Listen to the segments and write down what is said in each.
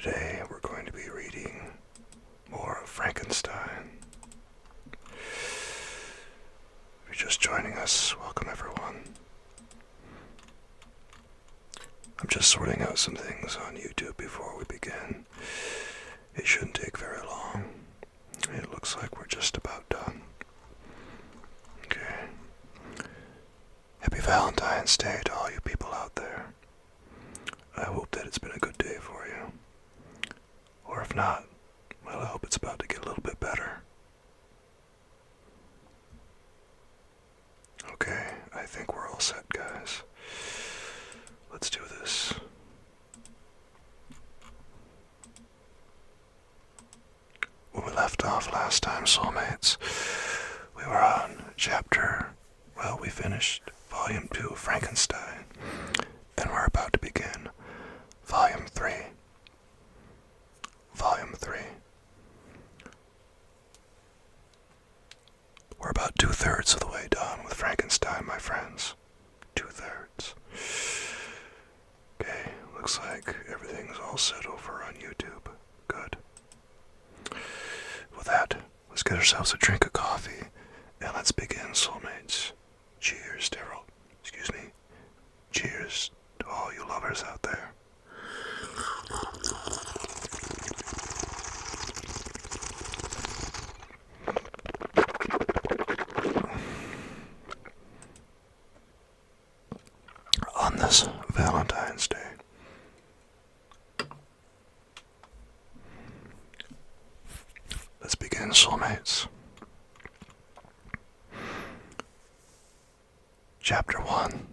Today we're going to be reading more of Frankenstein. If you're just joining us, welcome everyone. I'm just sorting out some things on YouTube before we begin. It shouldn't take very long. It looks like we're just about done. Okay. Happy Valentine's Day to all you people out there. I hope that it's been a good day for you. Or if not, well, I hope it's about to get a little bit better. Okay, I think we're all set, guys. Let's do this. When we left off last time, soulmates, we were on we finished Volume 2 of Frankenstein, and we're about to begin Volume 3. Volume 3. We're about 2/3 of the way done with Frankenstein, my friends. 2/3. Okay, looks like everything's all set over on YouTube. Good. With that, let's get ourselves a drink of coffee, and let's begin, soulmates. Cheers, Daryl. Excuse me. Cheers to all you lovers out there. On this Valentine's Day, let's begin, soulmates. Chapter 1.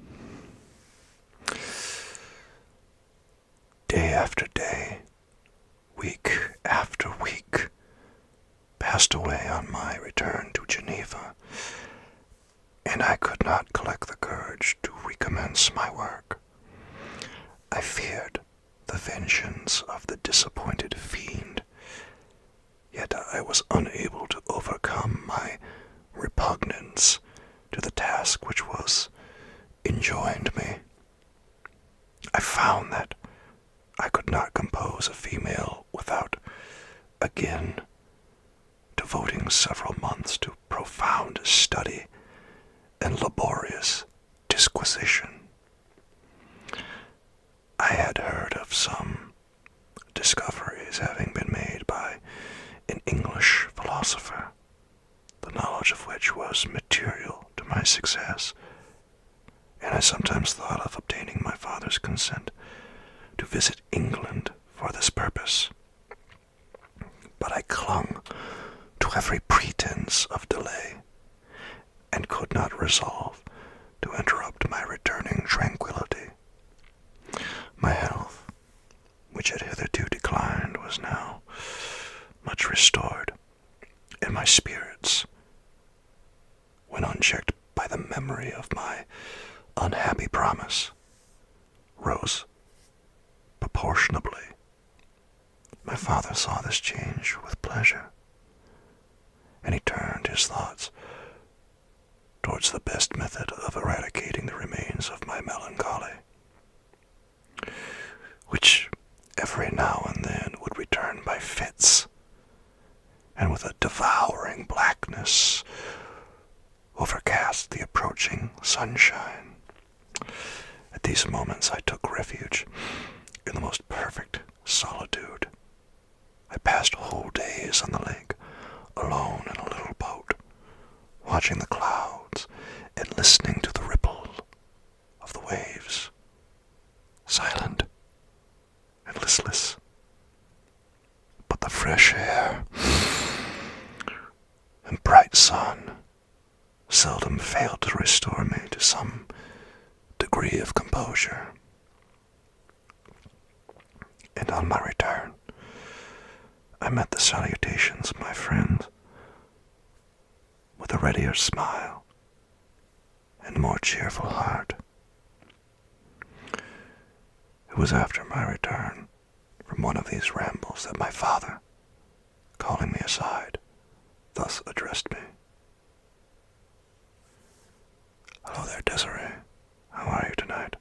Day after day, week after week, passed away on my return to Geneva, and I could not collect the courage to recommence my work. I feared the vengeance of the disappointed fiend, yet I was unable to overcome my repugnance to the task which was enjoined me. I found that I could not compose a female without again devoting several months to profound study and laborious disquisition. I had heard of some discoveries having been made by an English philosopher, the knowledge of which was material to my success, and I sometimes thought of obtaining my father's consent to visit England for this purpose. But I clung to every pretense of delay, and could not resolve to interrupt my returning tranquility. My health, which had hitherto declined, was now much restored, and my spirits, when unchecked by the memory of my unhappy promise, rose proportionably. My father saw this change with pleasure, and he turned his thoughts towards the best method of eradicating the remains of my melancholy, which every now and then would return by fits, and with a devouring blackness overcast the approaching sunshine. At these moments I took refuge in the most perfect solitude. I passed whole days on the lake, alone in a little boat, watching the clouds and listening to the ripple of the waves, silent and listless. But the fresh air and bright sun seldom failed to restore me to some degree of composure. And on my return, I met the salutations of my friends with a readier smile and a more cheerful heart. It was after my return from one of these rambles that my father, calling me aside, thus addressed me. "Hello there, Desiree. How are you tonight?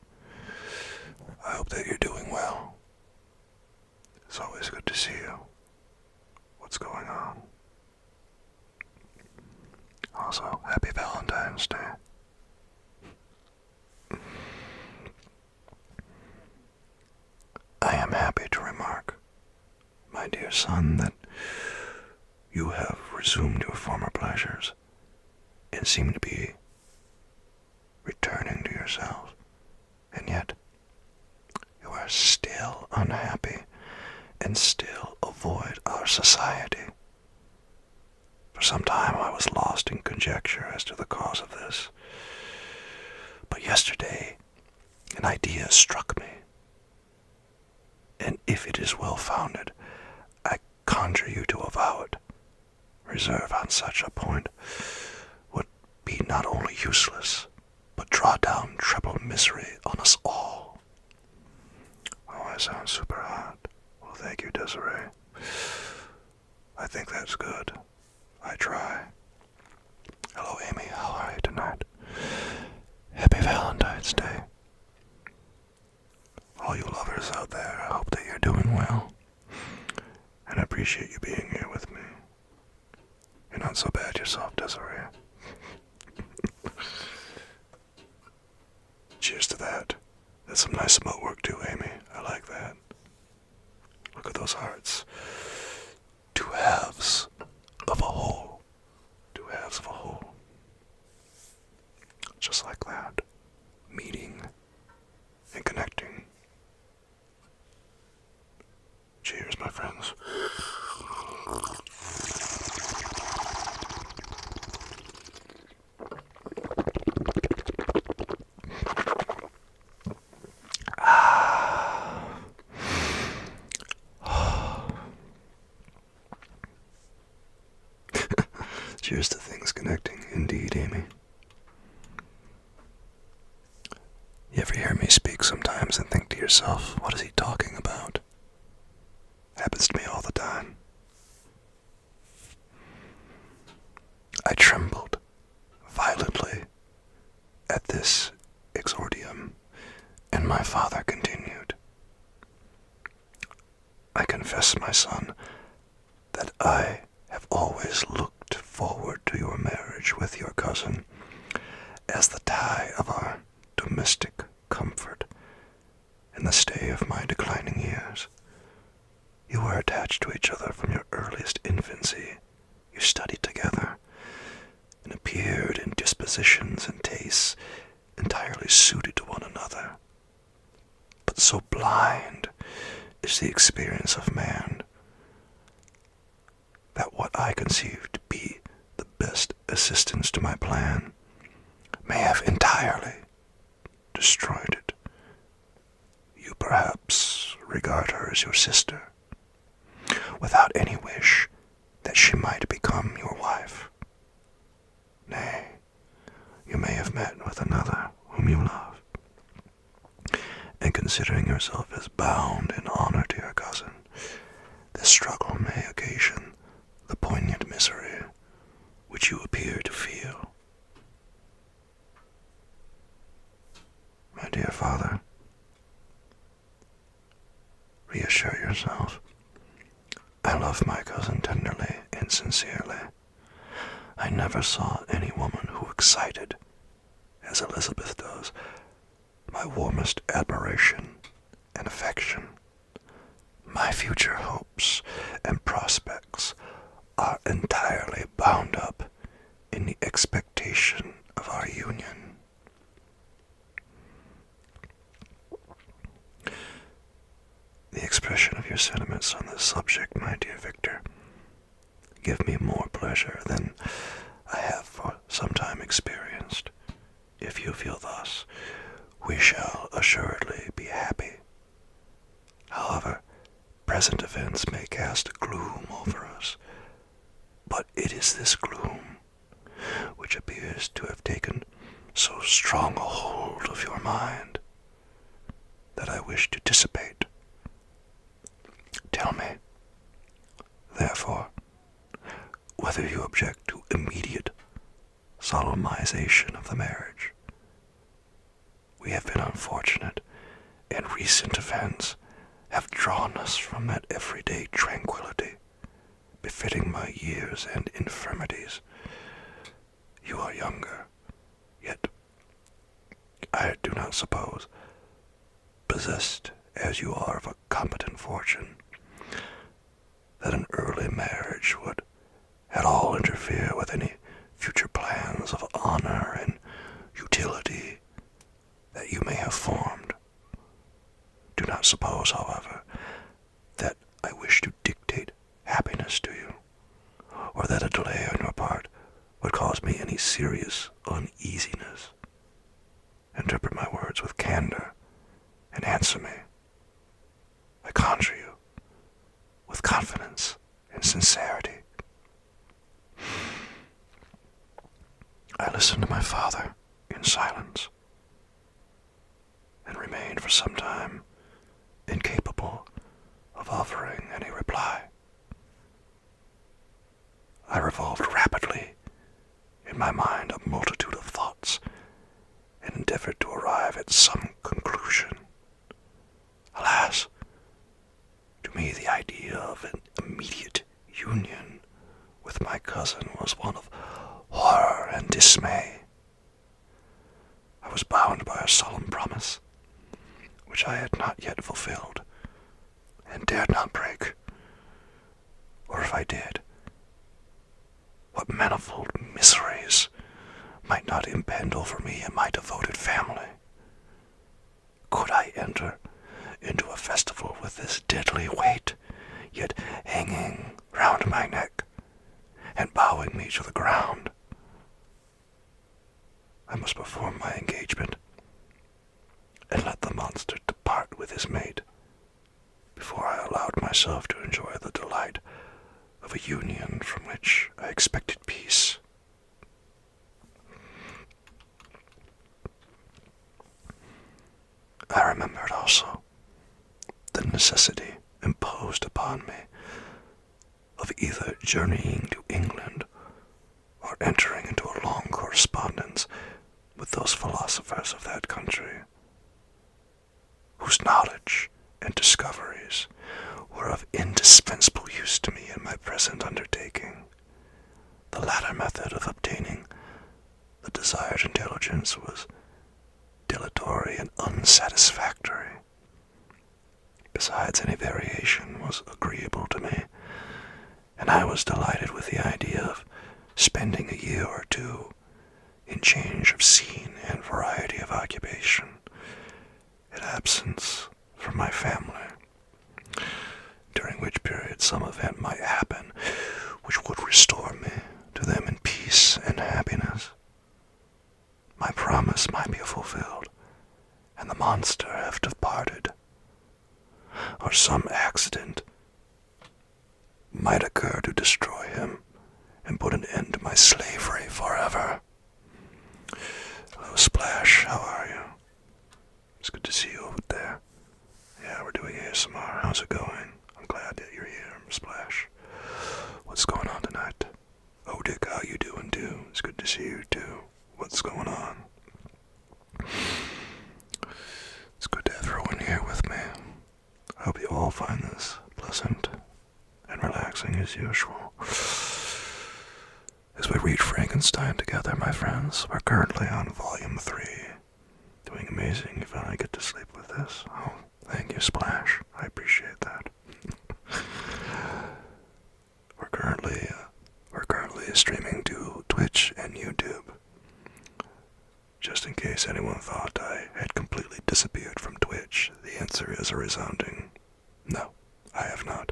I hope that you're doing well. It's always see you. What's going on? Also, happy Valentine's Day. I am happy to remark, my dear son, that you have resumed your former pleasures and seem to be returning to yourself, and yet you are still unhappy and still avoid our society. For some time I was lost in conjecture as to the cause of this, but yesterday an idea struck me, and if it is well-founded, I conjure you to avow it. Reserve on such a point would be not only useless, but draw down treble misery on us all. Oh, I sound super hot. Well, thank you, Desiree. I think that's good. I try. Hello, Amy. How are you tonight? Happy Valentine's Day. All you lovers out there, I hope that you're doing well. And I appreciate you being here with me. You're not so bad yourself, Desiree. Cheers to that. That's some nice smoke work too, Amy. I like that. Look at those hearts. Two halves of a whole. Two halves of a whole. Just like that. Meeting and connecting. Cheers, my friends. Cheers to things connecting, indeed, Amy. You ever hear me speak sometimes and think to yourself, what is he talking about? Happens to me all the time. I trembled violently at this exordium, and my father continued. I confess, my son, that I have always looked forward to your marriage with your cousin as the tie of our domestic comfort in the stay of my declining years. You were attached to each other from your earliest infancy. You studied together and appeared in dispositions and tastes entirely suited to one another. But so blind is the experience of man that what I conceived to be the best assistance to my plan may have entirely destroyed it. You perhaps regard her as your sister, without any wish that she might become your wife. Nay, you may have met with another whom you love, and considering yourself as bound in honor to your cousin, this struggle may occasion the poignant misery which you appear to feel. My dear father, reassure yourself. I love my cousin tenderly and sincerely. I never saw any woman who excited, as Elizabeth does, my warmest admiration and affection. My future hopes and prospects are entirely bound up in the expectation of our union. The expression of your sentiments on this subject, my dear Victor, give me more pleasure than I have for some time experienced. If you feel thus, we shall assuredly be happy. However, present events may cast a gloom over us, but it is this gloom which appears to have taken so strong a hold of your mind that I wish to dissipate. Tell me, therefore, whether you object to immediate solemnization of the marriage. We have been unfortunate, and recent events have drawn us from that everyday tranquility befitting my years and infirmities. You are younger, yet I do not suppose, possessed as you are of a competent fortune, that an early marriage would at all interfere with any future plans of honor and utility that you may have formed. Do not suppose, however, that I wish to dictate happiness to you, or that a delay on your part would cause me any serious uneasiness. Interpret my words with candor, and answer me, I conjure you, with confidence and sincerity. I listened to my father in silence, and remained for some time incapable of offering any reply. I revolved rapidly in my mind a multitude of thoughts, and endeavored to arrive at some conclusion. Alas, to me the idea of an immediate union with my cousin was one of horror and dismay. I was bound by a solemn promise, which I had not yet fulfilled, and dared not break. Or if I did, what manifold miseries might not impend over me and my devoted family? Could I enter into a festival with this deadly weight, yet hanging round my neck and bowing me to the ground? I must perform my engagement, and let the monster depart with his mate, before I allowed myself to enjoy the delight of a union from which I expected peace. I remembered also the necessity imposed upon me of either journeying to England or entering into a long correspondence with those philosophers of that country, whose knowledge and discoveries were of indispensable use to me in my present undertaking. The latter method of obtaining the desired intelligence was dilatory and unsatisfactory. Besides, any variation was agreeable to me, and I was delighted with the idea of spending a year or two in change of scene and variety of occupation, in absence from my family, during which period some event might happen which would restore me to them in peace and happiness. My promise might be fulfilled, and the monster have departed, or some accident might occur to destroy him and put an end to my slavery forever. Hello, Splash, how are you? It's good to see you over there. Yeah, we're doing ASMR. How's it going? I'm glad that you're here, Splash. What's going on tonight? Oh, Dick, how you doing, too? It's good to see you, too. What's going on? It's good to have everyone here with me. I hope you all find this pleasant and relaxing as usual. As we read Frankenstein together, my friends, we're currently on volume 3. Doing amazing. You finally get to sleep with this. Oh, thank you, Splash. I appreciate that. We're currently streaming to Twitch and YouTube. Just in case anyone thought I had completely disappeared from Twitch, the answer is a resounding no, I have not.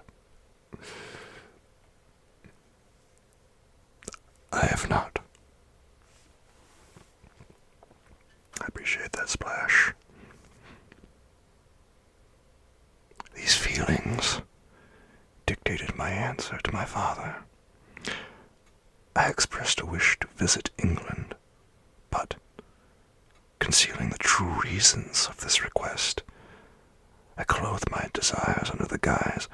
I have not. I appreciate that, Splash. These feelings dictated my answer to my father. I expressed a wish to visit England, but, concealing the true reasons of this request, I clothed my desires under the guise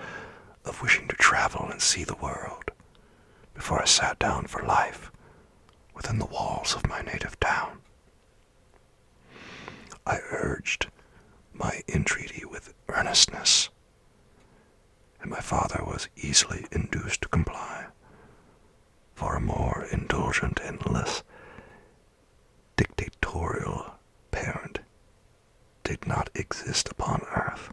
of wishing to travel and see the world before I sat down for life within the walls of my native town. I urged my entreaty with earnestness father was easily induced to comply, for a more indulgent and less dictatorial parent did not exist upon earth.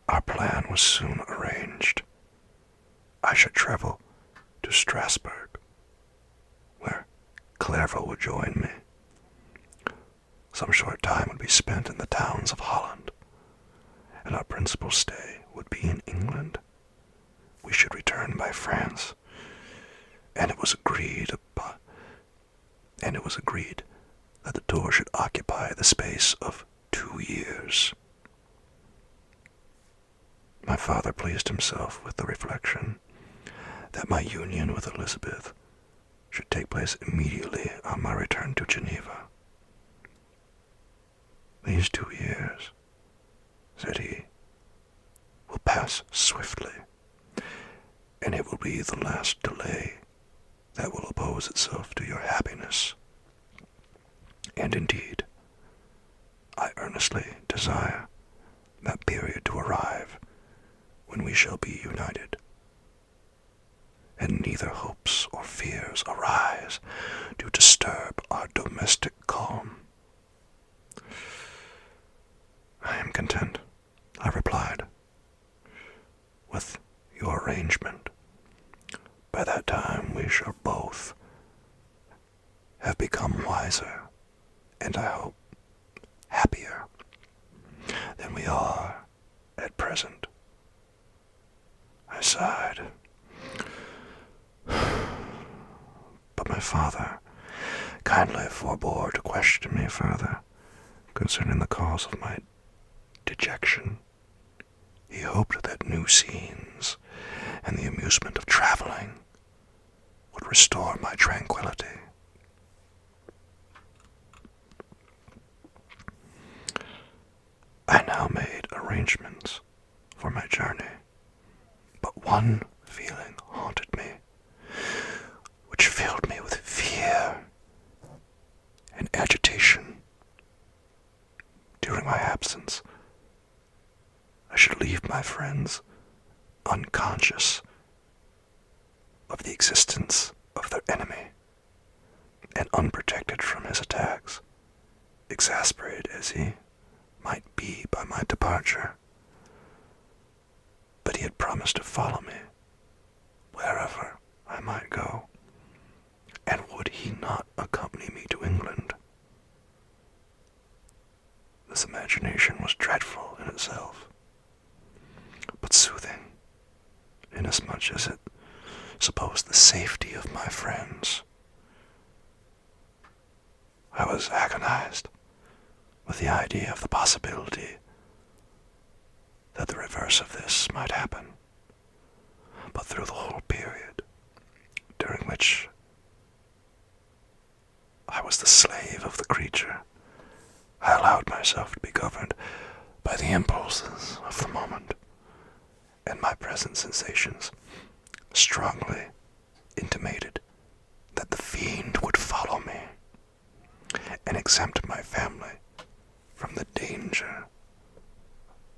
Our plan was soon arranged. I should travel to Strasbourg, where Clerval would join me. Some short time would be spent in the towns of Holland, and our principal stay would be in England. We should return by France, and it was agreed that the tour should occupy the space of 2 years. My father pleased himself with the reflection that my union with Elizabeth should take place immediately on my return to Geneva. "These 2 years," said he, "will pass swiftly, and it will be the last delay that will oppose itself to your happiness. And indeed, I earnestly desire that period to arrive when we shall be united, and neither hopes or fears arise to disturb our domestic calm." "I am content," I replied, "with your arrangement. By that time we shall both have become wiser, and I hope happier than we are at present." I sighed. But my father kindly forbore to question me further concerning the cause of my dejection. He hoped that new scenes and the amusement of traveling would restore my tranquility. I now made arrangements for my journey, but one feeling haunted me, which filled me with fear and agitation. During my absence, I should leave my friends unconscious of the existence of their enemy, and unprotected from his attacks, exasperated as he might be by my departure. But he had promised to follow me wherever I might go, and would he not accompany me to England? This imagination was dreadful in itself, but soothing, inasmuch as it supposed the safety of my friends. I was agonized with the idea of the possibility that the reverse of this might happen, but through the whole period during which I was the slave of the creature, I allowed myself to be governed by the impulses of the moment, and my present sensations strongly intimated that the fiend would follow me and exempt my family from the danger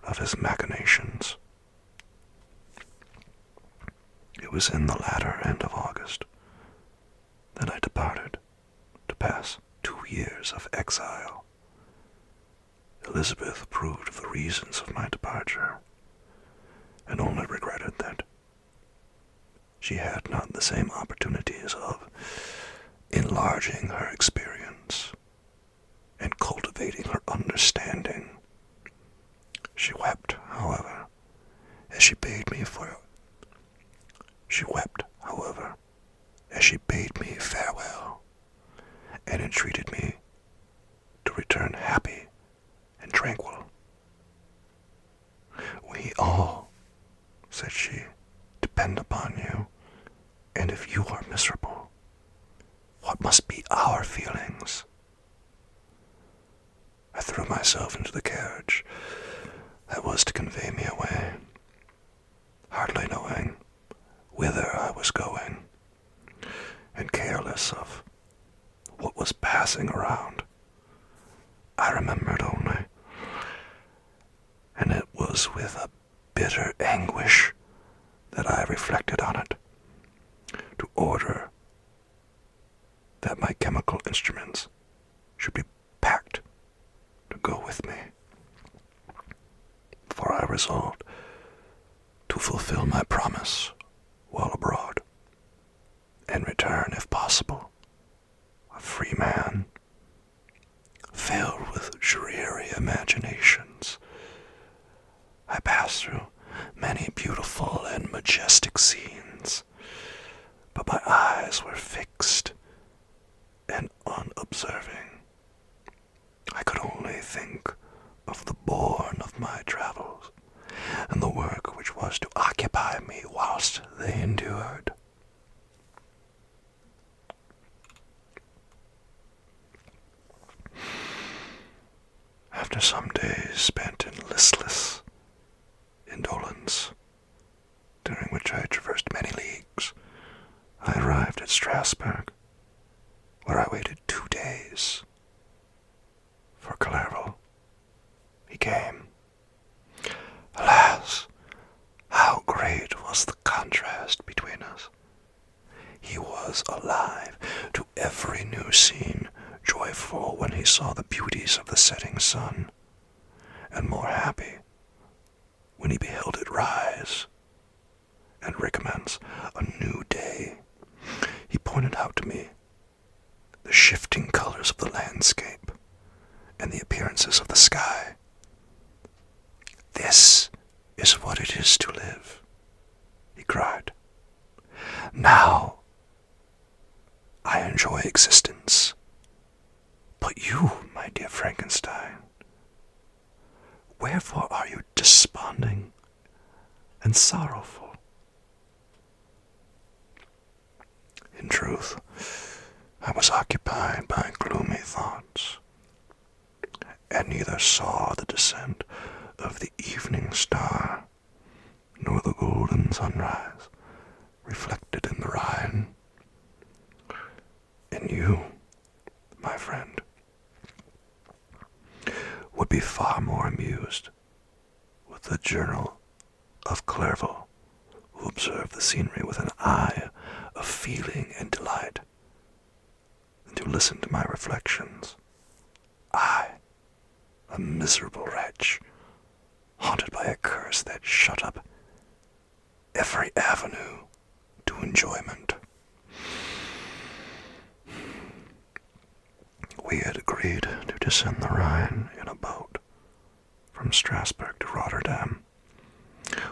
of his machinations. It was in the latter end of August that I departed to pass 2 years of exile. Elizabeth approved of the reasons of my departure, and only regretted that she had not the same opportunities of enlarging her experience and cultivating her understanding. She wept, however, as she bade me farewell, and entreated me to return happy and tranquil. "We all," said she, "depend upon you, and if you are miserable, what must be our feelings?" I threw myself into the carriage that was to convey me away, hardly knowing whither I was going, and careless of what was passing around. I remembered only, and it was with a bitter bitter anguish that I reflected on it, to order that my chemical instruments should be packed to go with me. For I resolved to fulfill my promise while abroad, and return, if possible, a free man, filled with dreary imaginations. I passed through many beautiful and majestic scenes, but my eyes were fixed and unobserving. I could only think of the bourne of my travels, and the work which was to occupy me whilst they endured. After some days spent in listless indolence, during which I traversed many leagues, I arrived at Strasbourg, where I waited 2 days for Clerval. He came. Alas, how great was the contrast between us! He was alive to every new scene, joyful when he saw the beauties of the setting sun, and more happy when he beheld it rise and recommence a new day. He pointed out to me the shifting colors of the landscape and the appearances of the sky. "This is what it is to live," he cried. "Now I enjoy existence. But you, my dear Frankenstein, wherefore are you desponding and sorrowful?" In truth, I was occupied by gloomy thoughts, and neither saw the descent of the evening star, nor the golden sunrise reflected in the Rhine. And you, my friend, would be far more amused with the journal of Clerval, who observed the scenery with an eye of feeling and delight, than to listen to my reflections. I, a miserable wretch, haunted by a curse that shut up every avenue to enjoyment. We had agreed to descend the Rhine in a boat from Strasbourg to Rotterdam,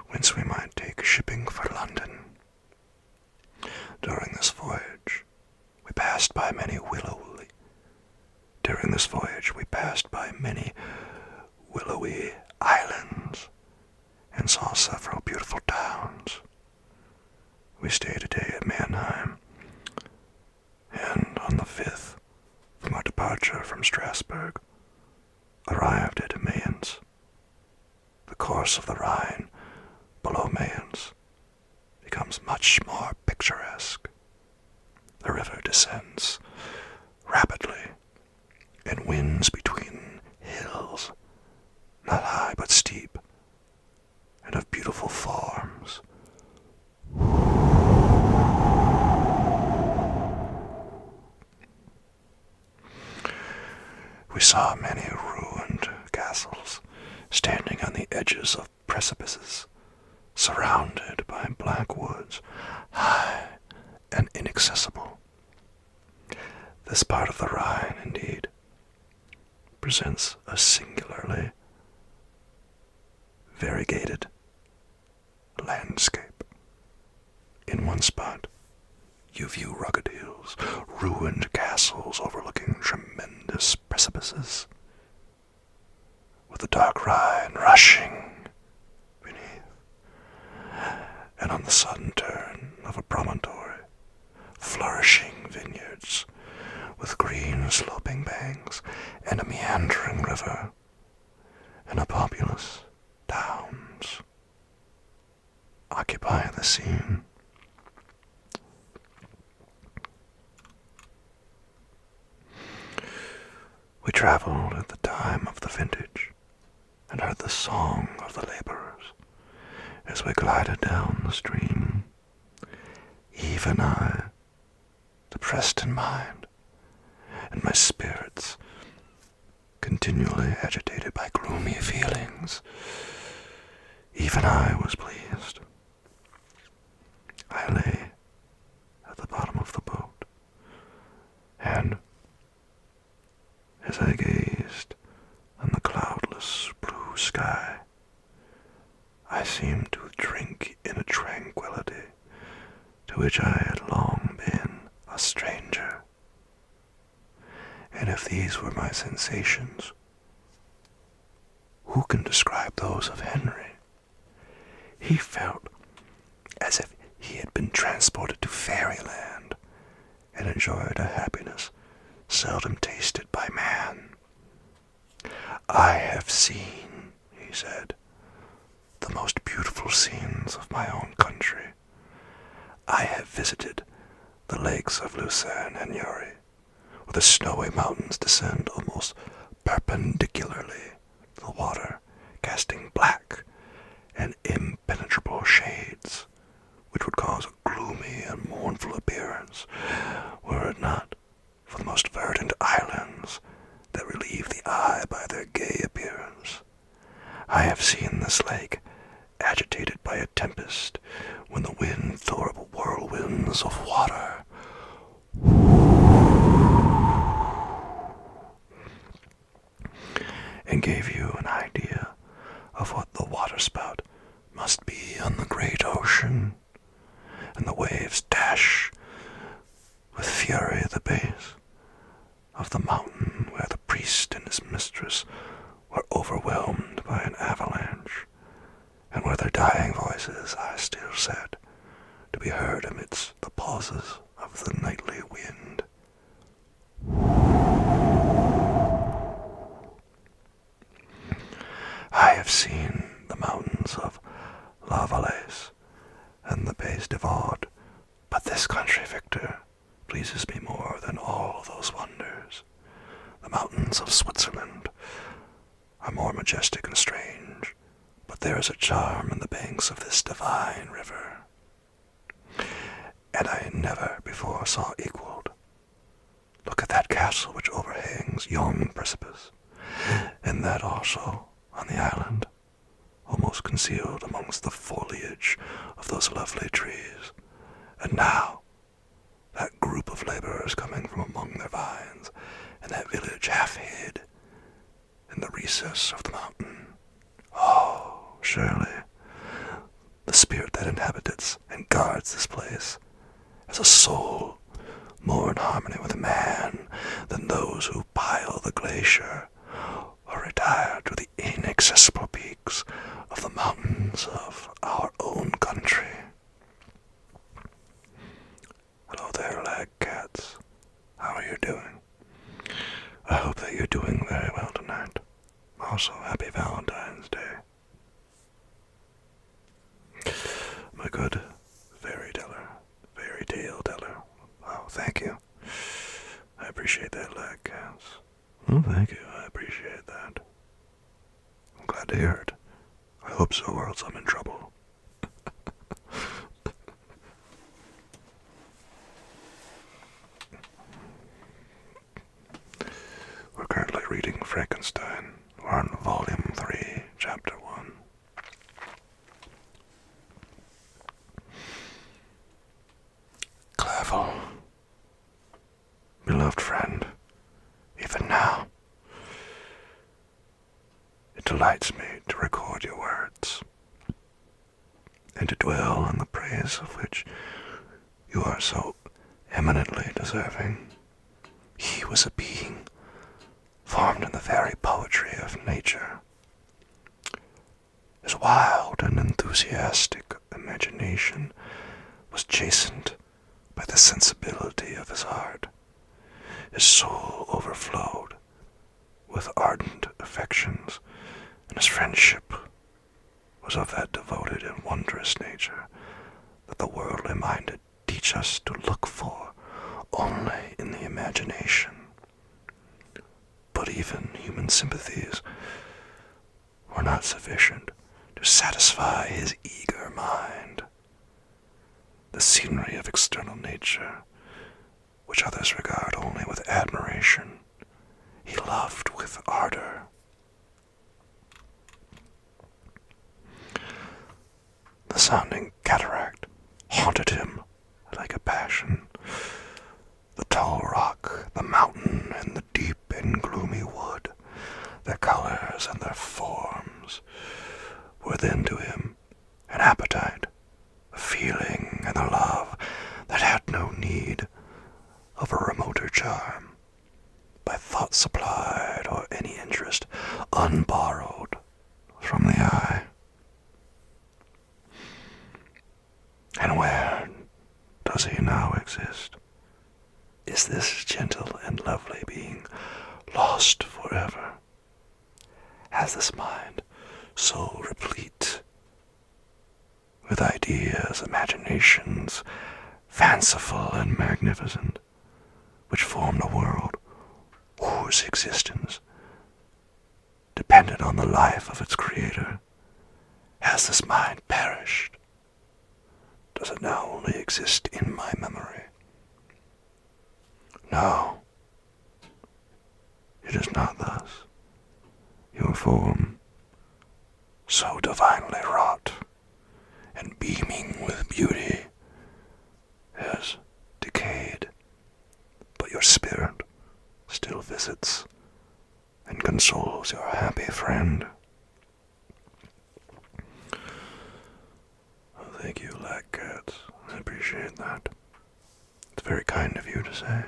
whence we might take shipping for London. During this voyage, we passed by many willowy islands, and saw several beautiful towns. We stayed a day at Mannheim, and on the 5th, from our departure from Strasbourg, arrived at Mayence. The course of the Rhine below Mayence becomes much more picturesque. The river descends rapidly and winds between hills, not high but steep, and of beautiful forms. We saw many ruined castles standing on the edges of precipices, surrounded by black woods, high and inaccessible. This part of the Rhine, indeed, presents a singularly variegated landscape. In one spot, you view rugged hills, ruined castles overlooking tremendous precipices, with the dark Rhine rushing beneath, and on the sudden turn of a promontory, flourishing vineyards with green sloping banks and a meandering river, and a populous towns occupy the scene. We traveled at the time of the vintage, and heard the song of the laborers, as we glided down the stream, even I, depressed in mind, and my spirits continually agitated by gloomy feelings, even I was pleased. I lay at the bottom of the boat, and as I gazed on the cloudless blue sky, I seemed to drink in a tranquility to which I had long been a stranger. And if these were my sensations, who can describe those of Henry? He felt as if he had been transported to fairyland and enjoyed a happiness seldom tasted by man. I have seen, he said, the most beautiful scenes of my own country. I have visited the lakes of Lucerne and Uri, where the snowy mountains descend almost perpendicularly, the water casting black and impenetrable shades, which would cause a gloomy and mournful appearance, were it not for the most verdant islands that relieve the eye by their gay appearance. I have seen this lake agitated by a tempest, when the wind tore up whirlwinds of water, and gave you an idea of what the waterspout must be on the great ocean, and the waves dash with fury at the base of the mountain where the priest and his mistress were overwhelmed by an avalanche, and where their dying voices are still said to be heard amidst the pauses of the nightly wind. I have seen the mountains of La Valais and the Pays de Vaud, but this country, Victor, pleases me more than all those wonders. The mountains of Switzerland are more majestic and strange, but there is a charm in the banks of this divine river, and I never before saw equaled. Look at that castle which overhangs yon precipice, and that also on the island, almost concealed amongst the foliage of those lovely trees. And now, that group of laborers coming from among their vines, and that village half hid in the recess of the mountain. Oh, surely, the spirit that inhabits and guards this place has a soul more in harmony with man than those who pile the glacier or retire to the inaccessible peaks of the mountains of our own country. Hello there, lag cats. How are you doing? I hope that you're doing very well tonight. Also, happy Valentine's Day. My good fairy tale teller. Oh, thank you. I appreciate that, lag cats. Oh, thank you. I appreciate that. I'm glad to hear it. I hope so, or else I'm in trouble. We're currently reading Frankenstein. We're on Volume 3, Chapter 1. Clavel, beloved friend, even now, it delights me to record your words, and to dwell on the praise of which you are so eminently deserving. He was a being formed in the very poetry of nature. His wild and enthusiastic imagination was chastened by the sensibility of his heart. His soul overflowed with ardent affections, and his friendship was of that devoted and wondrous nature that the worldly minded teach us to look for only in the imagination. But even human sympathies were not sufficient to satisfy his eager mind, the scenery of external nature, which others regard only with admiration, he loved with ardor. The sounding cataract haunted him like a passion. The tall rock, the mountain, and the deep and gloomy wood, their colors and their forms, were then to him an appetite, a feeling, and a love that had no need of a remoter charm, by thought supplied or any interest unborrowed from the eye. And where does he now exist? Is this gentle and lovely being lost forever? Has this mind, so replete with ideas, imaginations, fanciful and magnificent, which formed a world whose existence depended on the life of its creator, has this mind perished? Does it now only exist in my memory? No, it is not thus. Your form, so divinely wrought and beaming with beauty, has decayed, but your spirit still visits and consoles your happy friend. Thank you, Black Cats. I appreciate that. It's very kind of you to say.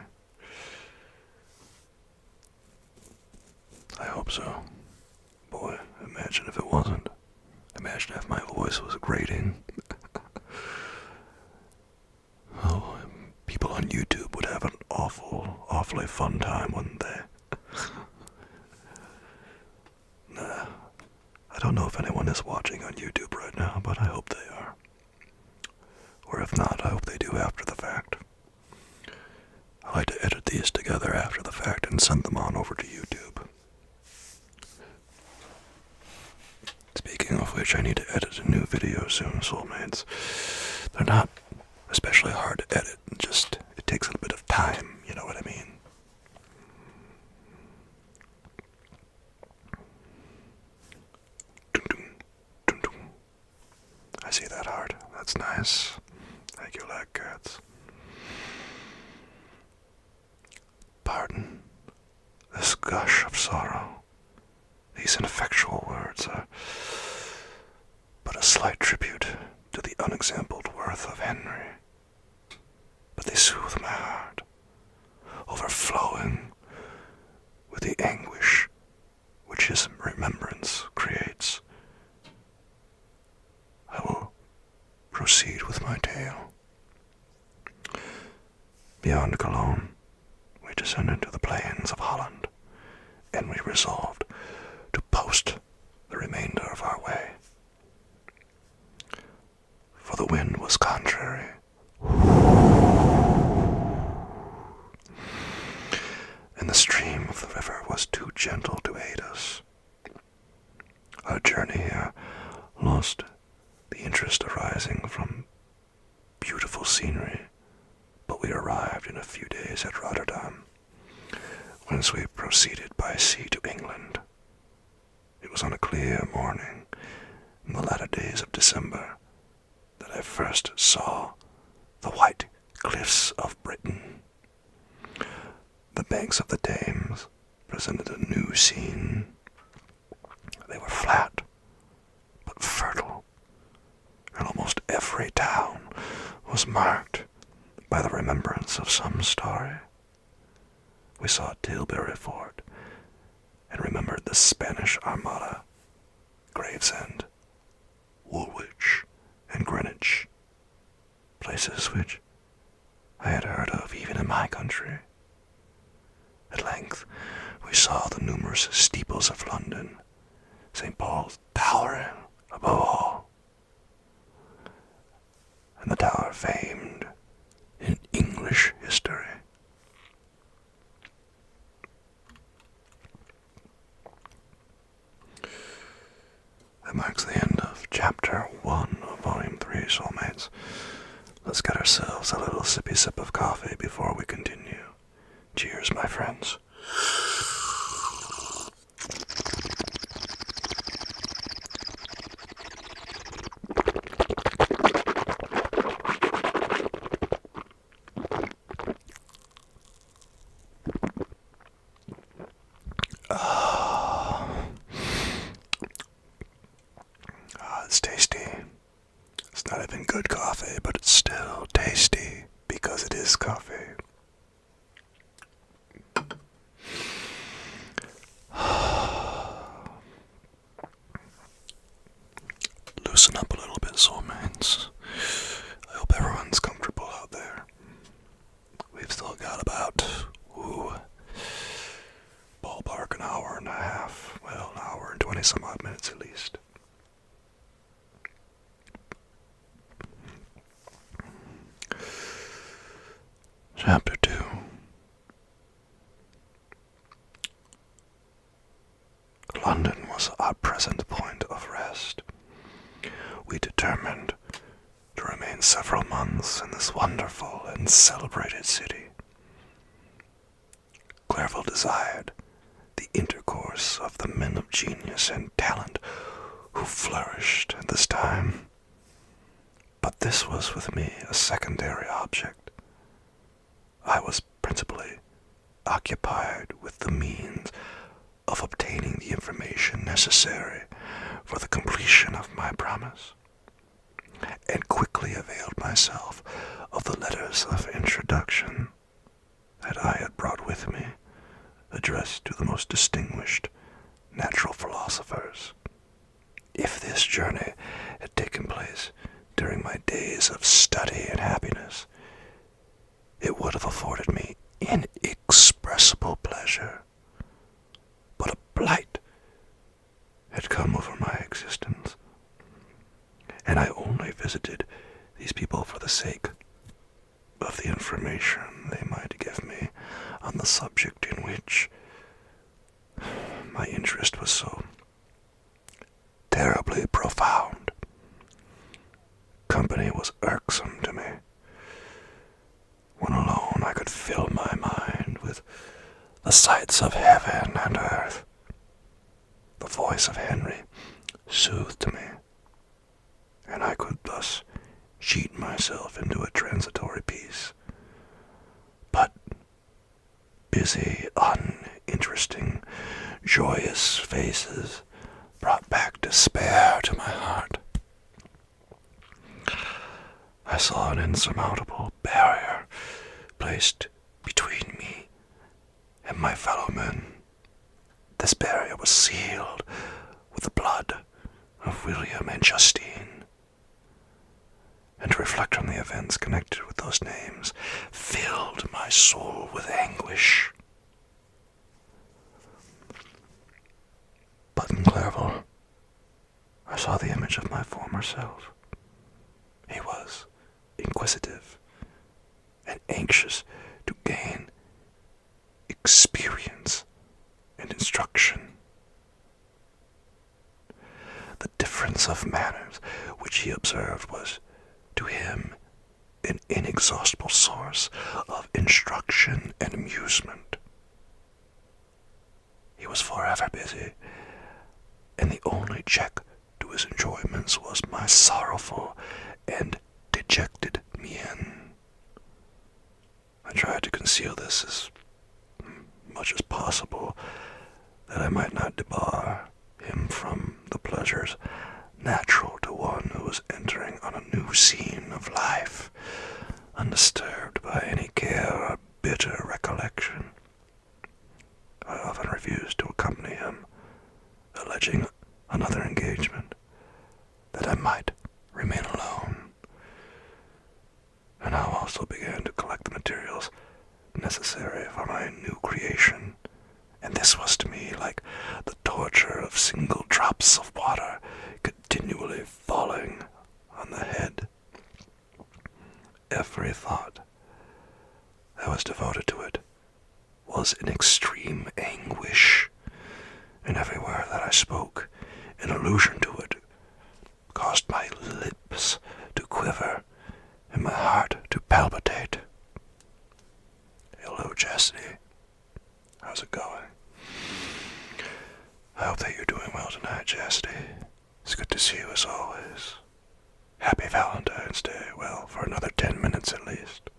I hope so. Boy, imagine if it wasn't. Imagine if my voice was grating. Oh, people on YouTube would have an awfully fun time, wouldn't they? Nah, I don't know if anyone is watching on YouTube right now, but I hope they are. Or if not, I hope they do after the fact. I like to edit these together after the fact and send them on over to YouTube. Speaking of which, I need to edit a new video soon, soulmates. They're not especially hard to edit, it takes a bit of time, you know what I mean? I see that heart. That's nice. Thank you, Black Cats. Pardon this gush of sorrow. These ineffectual words are but a slight tribute to the unexampled worth of Henry. But they soothe my heart, overflowing with the anguish which his remembrance creates. I will proceed with my tale. Beyond Cologne, we descended to the plains of Holland, and we resolved to post the remainder of our way. For the wind was contrary, and the stream of the river was too gentle to aid us. Our journey here lost the interest arising from beautiful scenery, but we arrived in a few days at Rotterdam, whence we proceeded by sea to England. It was on a clear morning in the latter days of December that I first saw the white cliffs of Britain. The banks of the Thames presented a new scene. They were flat, but fertile, and almost every town was marked by the remembrance of some story. We saw Tilbury Fort, and remembered the Spanish Armada, Gravesend, Woolwich, and Greenwich, places which I had heard of even in my country. At length, we saw the numerous steeples of London, St. Paul's towering above all, and the tower famed in English history. That marks the end of chapter 1 of Volume 3, Soulmates. Let's get ourselves a little sippy sip of coffee before we continue. Cheers, my friends. It's tasty. It's not even good coffee, but it's still tasty because it is coffee. Loosen up a little bit, soulmates. I hope everyone's comfortable out there. We've still got about, ballpark an hour and a half. Well, an hour and 20 some odd minutes at least. Chapter 2. London was our present point of rest. We determined to remain several months in this wonderful and celebrated city. Clerval desired the intercourse of the men of genius and talent who flourished at this time, but this was with me a secondary object. I was principally occupied with the means of obtaining the information necessary for the completion of my promise, and quickly availed myself of the letters of introduction that I had brought with me, addressed to the most distinguished natural philosophers. If this journey had taken place during my days of study and happiness, it would have afforded me inexpressible pleasure. But a blight had come over my existence, and I only visited these people for the sake of the information they might give me on the subject in which my interest was so terribly profound. Company was irksome to me. When alone, I could fill my mind with the sights of heaven and earth. The voice of Henry soothed me, and I could thus cheat myself into a transitory peace. But busy, uninteresting, joyous faces brought back despair to my heart. I saw an insurmountable barrier placed between me and my fellow men. This barrier was sealed with the blood of William and Justine, and to reflect on the events connected with those names filled my soul with anguish. But in Clerval, I saw the image of my former self. He was inquisitive and anxious to gain experience and instruction. The difference of manners which he observed was to him an inexhaustible source of instruction and amusement. He was forever busy, and the only check to his enjoyments was my sorrowful and dejected mien. I tried to conceal this as much as possible, that I might not debar him from the pleasures natural to one who was entering on a new scene of life, undisturbed by any care or bitter recollection. I often refused to accompany him, alleging another engagement, that I might remain alone. And I also began to collect the materials necessary for my new creation, and this was to me like the torture of single drops of water continually falling on the head. Every thought that was devoted to it was in extreme anguish, and every word that I spoke in allusion to it caused my Happy Valentine's Day. Well, for another 10 minutes at least.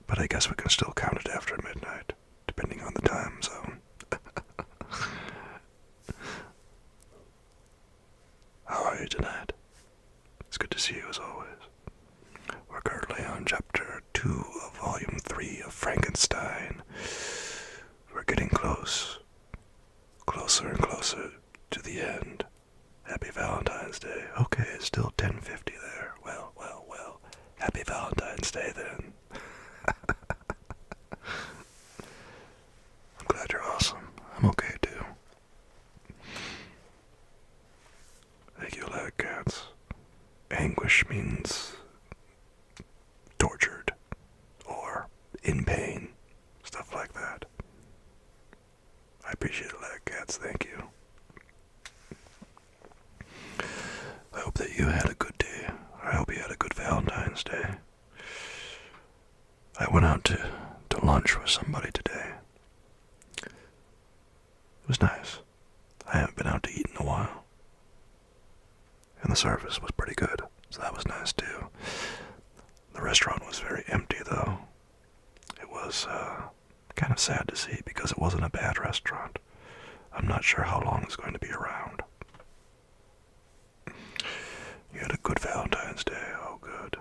But I guess we can still count it after midnight, depending on the time zone. How are you tonight? It's good to see you as always. We're currently on chapter 2 of volume 3 of Frankenstein. We're getting closer and closer to the end. Happy Valentine's Day. Okay, it's still 10:50 there. Well. Happy Valentine's Day then. I'm glad you're awesome. I'm okay too. Thank you, lad cats. Anguish means tortured or in pain, stuff like that. I appreciate it, lad cats. Thank you. I hope that you had a good day. I hope you had a good Valentine's Day. I went out to lunch with somebody today. It was nice. I haven't been out to eat in a while. And the service was pretty good, so that was nice too. The restaurant was very empty though. It was kind of sad to see because it wasn't a bad restaurant. I'm not sure how long it's going to be around. You had a good Valentine's Day. Oh, good.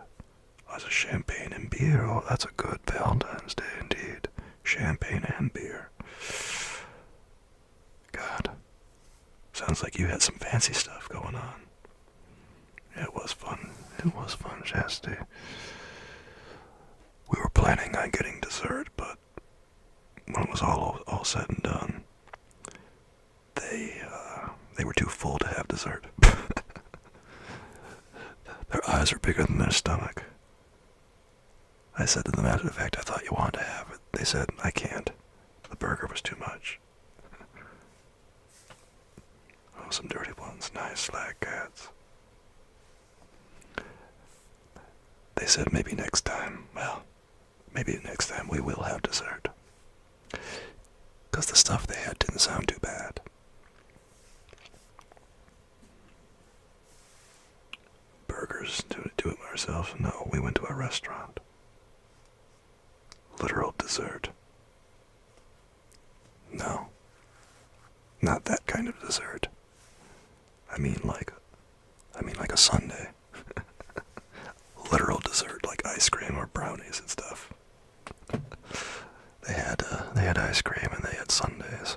Lots of champagne and beer. Oh, that's a good Valentine's Day indeed. Champagne and beer. God. Sounds like you had some fancy stuff going on. It was fun. It was fun, Chastity. We were planning on getting dessert, but when it was all said and done, they were too full to have dessert. Their eyes are bigger than their stomach. I said to them, matter of fact, I thought you wanted to have it. They said, I can't. The burger was too much. Oh, some dirty ones. Nice slag cats. They said maybe next time. Well, maybe next time we will have dessert. Because the stuff they had didn't sound too bad. Burgers, do it ourselves? No, we went to a restaurant. Literal dessert. No. Not that kind of dessert. I mean like a sundae. Literal dessert, like ice cream or brownies and stuff. They had ice cream and they had sundaes.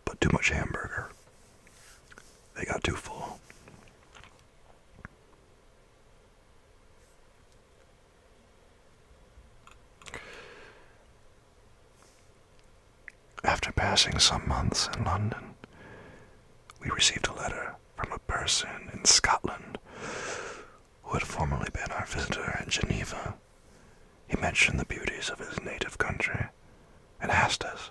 But too much hamburger. They got too full. After passing some months in London, we received a letter from a person in Scotland who had formerly been our visitor in Geneva. He mentioned the beauties of his native country and asked us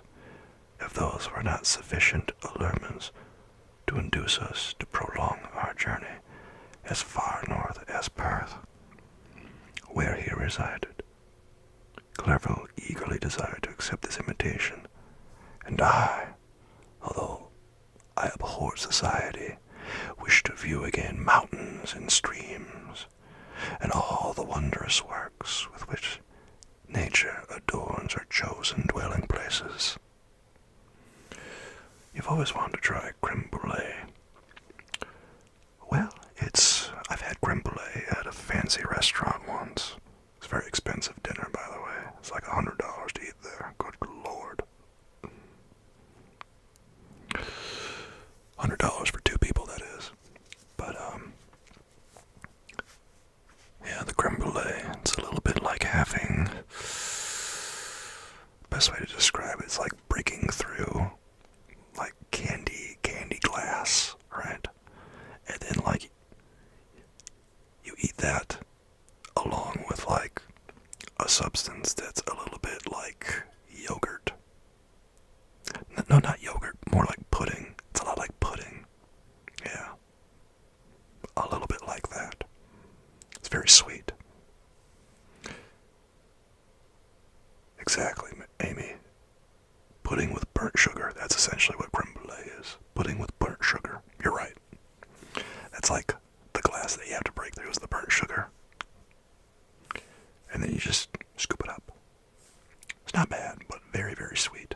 if those were not sufficient allurements to induce us to prolong our journey as far north as Perth, where he resided. Clerval eagerly desired to accept this invitation, and I, although I abhor society, wished to view again mountains and streams, and all the wondrous works with which nature adorns her chosen dwelling places. You've always wanted to try creme brulee. Well, I've had creme brulee at a fancy restaurant once. It's a very expensive dinner, by the way. It's like $100 to eat there. Good Lord. $100 for 2 people, that is. But, yeah, the creme brulee, it's a little bit like having, best way to describe it, it's like breaking through, like candy glass, right? And then, like, you eat that along with, like, a substance that's a little bit like yogurt. No, not yogurt, more like pudding. It's a lot like pudding. Yeah. A little bit like that. It's very sweet. Exactly, Amy. Pudding with burnt sugar. That's essentially what creme brulee is. Pudding with burnt sugar. You're right. That's like glass that you have to break through is the burnt sugar. And then you just scoop it up. It's not bad, but very, very sweet.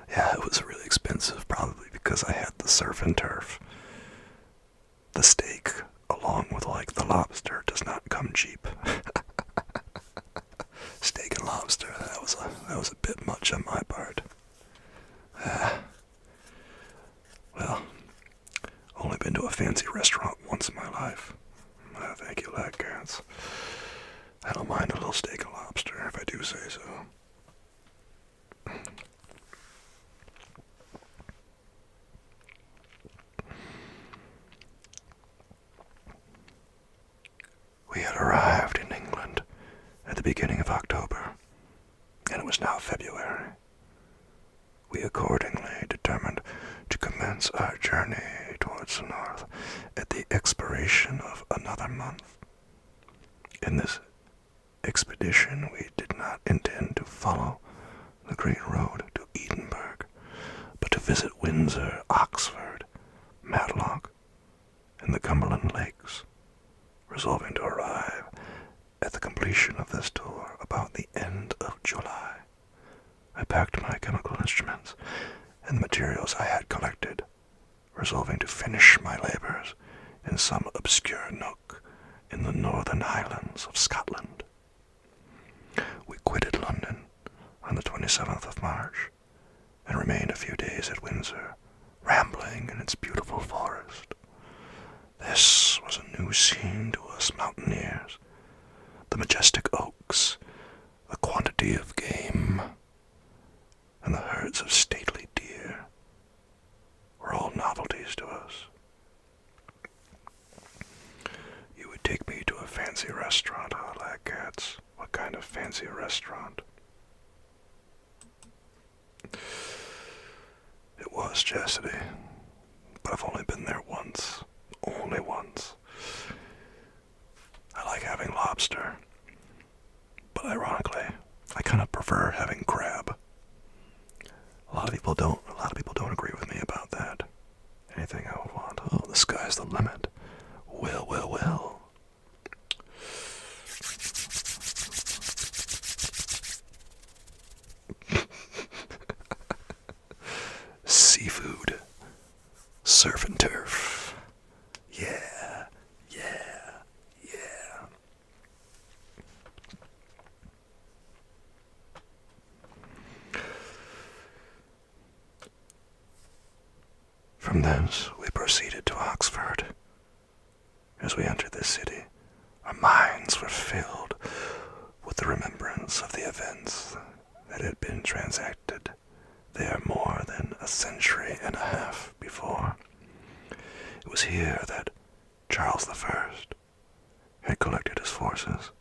Yeah, it was really expensive, probably because I had the surf and turf. The steak, along with like the lobster, does not come cheap. Steak and lobster, that was a bit much on my part. Well, only been to a fancy restaurant once in my life. Thank you, lad cats. I don't mind a little steak and lobster, if I do say so. We had arrived in England at the beginning of October, and it was now February. We accordingly determined to commence our journey towards the north at the expiration of another month. In this expedition, we did not intend to follow the great road to Edinburgh, but to visit Windsor, Oxford, Matlock, and the Cumberland Lakes, resolving to arrive at the completion of this tour about the end of July. I packed my chemical instruments and the materials I had collected, resolving to finish my labors in some obscure nook in the northern highlands of Scotland. We quitted London on the 27th of March and remained a few days at Windsor, rambling in its beautiful forest. This was a new scene to us mountaineers. The majestic oaks, the quantity of game, and the herds of stately deer were all novelties to us. You would take me to a fancy restaurant, huh, lad cats? What kind of fancy restaurant? It was Chastity, but I've only been there once. Only once. I like having lobster, but ironically, I kind of prefer having crab. A lot of people don't agree with me about that. Anything I would want. Oh, the sky's the limit. Well. Seafood. Surf and turf. Yeah. From thence, we proceeded to Oxford. As we entered the city, our minds were filled with the remembrance of the events that had been transacted there more than a century and a half before. It was here that Charles I had collected his forces.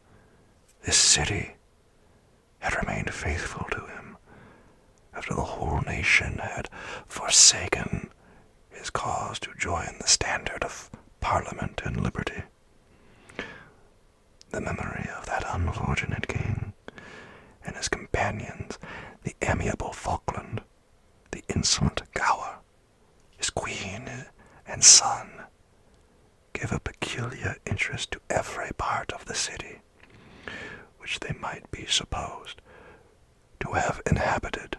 This city had remained faithful to him after the whole nation had forsaken his cause to join the standard of Parliament and liberty. The memory of that unfortunate king and his companions, the amiable Falkland, the insolent Gower, his queen and son, gave a peculiar interest to every part of the city, which they might be supposed to have inhabited.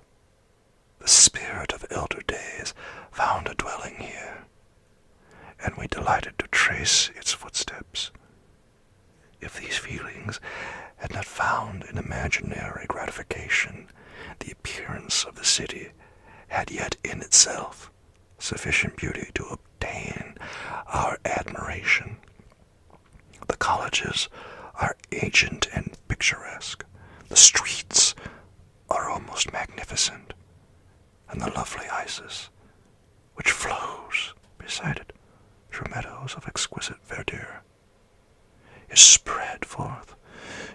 The spirit of elder days found a dwelling here, and we delighted to trace its footsteps. If these feelings had not found an imaginary gratification, the appearance of the city had yet in itself sufficient beauty to obtain our admiration. The colleges are ancient and picturesque. The streets are almost magnificent, and the lovely Isis, which flows beside it through meadows of exquisite verdure, is spread forth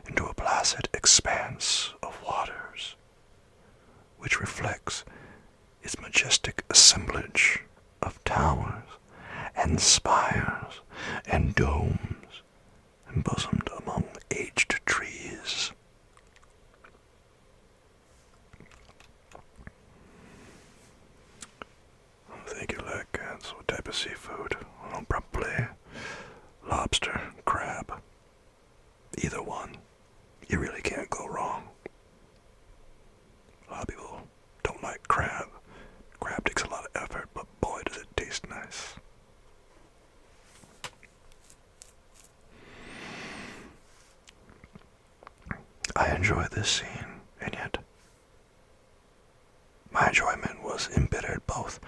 into a placid expanse of waters, which reflects its majestic assemblage of towers and spires and domes embosomed among aged trees. Thank you, lad cats. of seafood. Well, probably lobster, crab. Either one. You really can't go wrong. A lot of people don't like crab. Crab takes a lot of effort, but boy does it taste nice. I enjoy this scene, and yet my enjoyment was embittered both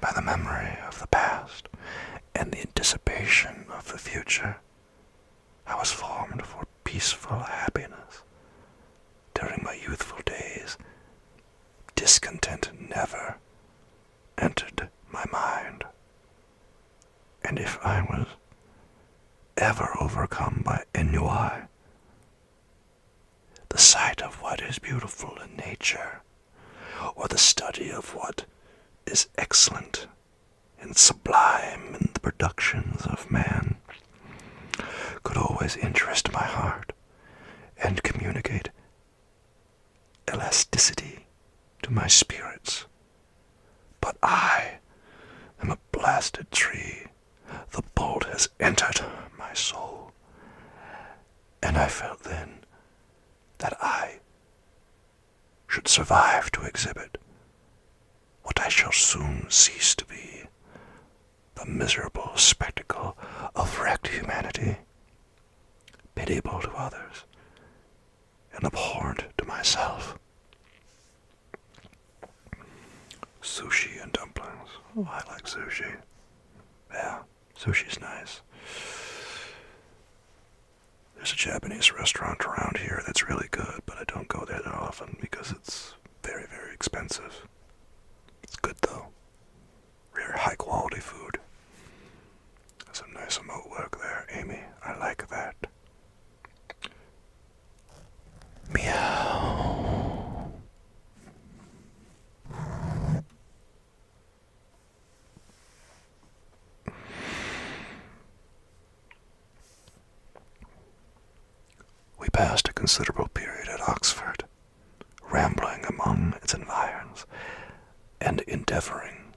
by the memory of the past and the anticipation of the future. I was formed for peaceful happiness. During my youthful days, discontent never entered my mind. And if I was ever overcome by ennui, the sight of what is beautiful in nature, or the study of what is excellent and sublime in the productions of man, could always interest my heart and communicate elasticity to my spirits. But I am a blasted tree. The bolt has entered my soul, and I felt then that I should survive to exhibit what I shall soon cease to be, the miserable spectacle of wrecked humanity, pitiable to others, and abhorrent to myself. Sushi and dumplings. Oh, I like sushi. Yeah, sushi's nice. There's a Japanese restaurant around here that's really good, but I don't go there that often because it's very, very expensive. It's good though. Very high quality food. Some nice emote work there, Amy. I like that. Meow. We passed a considerable period at Oxford, rambling among its environs and endeavoring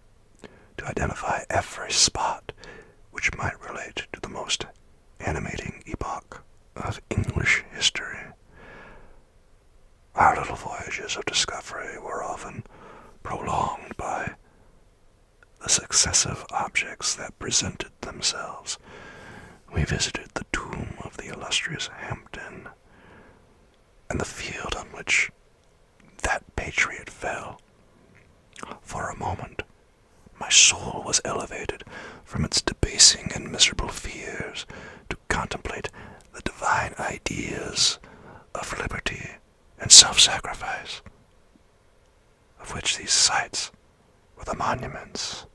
to identify every spot which might relate to the most animating epoch of English history. Our little voyages of discovery were often prolonged by the successive objects that presented themselves. We visited the tomb of the illustrious Hampden, and the field on which that patriot fell. For a moment, my soul was elevated from its debasing and miserable fears to contemplate the divine ideas of liberty and self-sacrifice, of which these sites were the monuments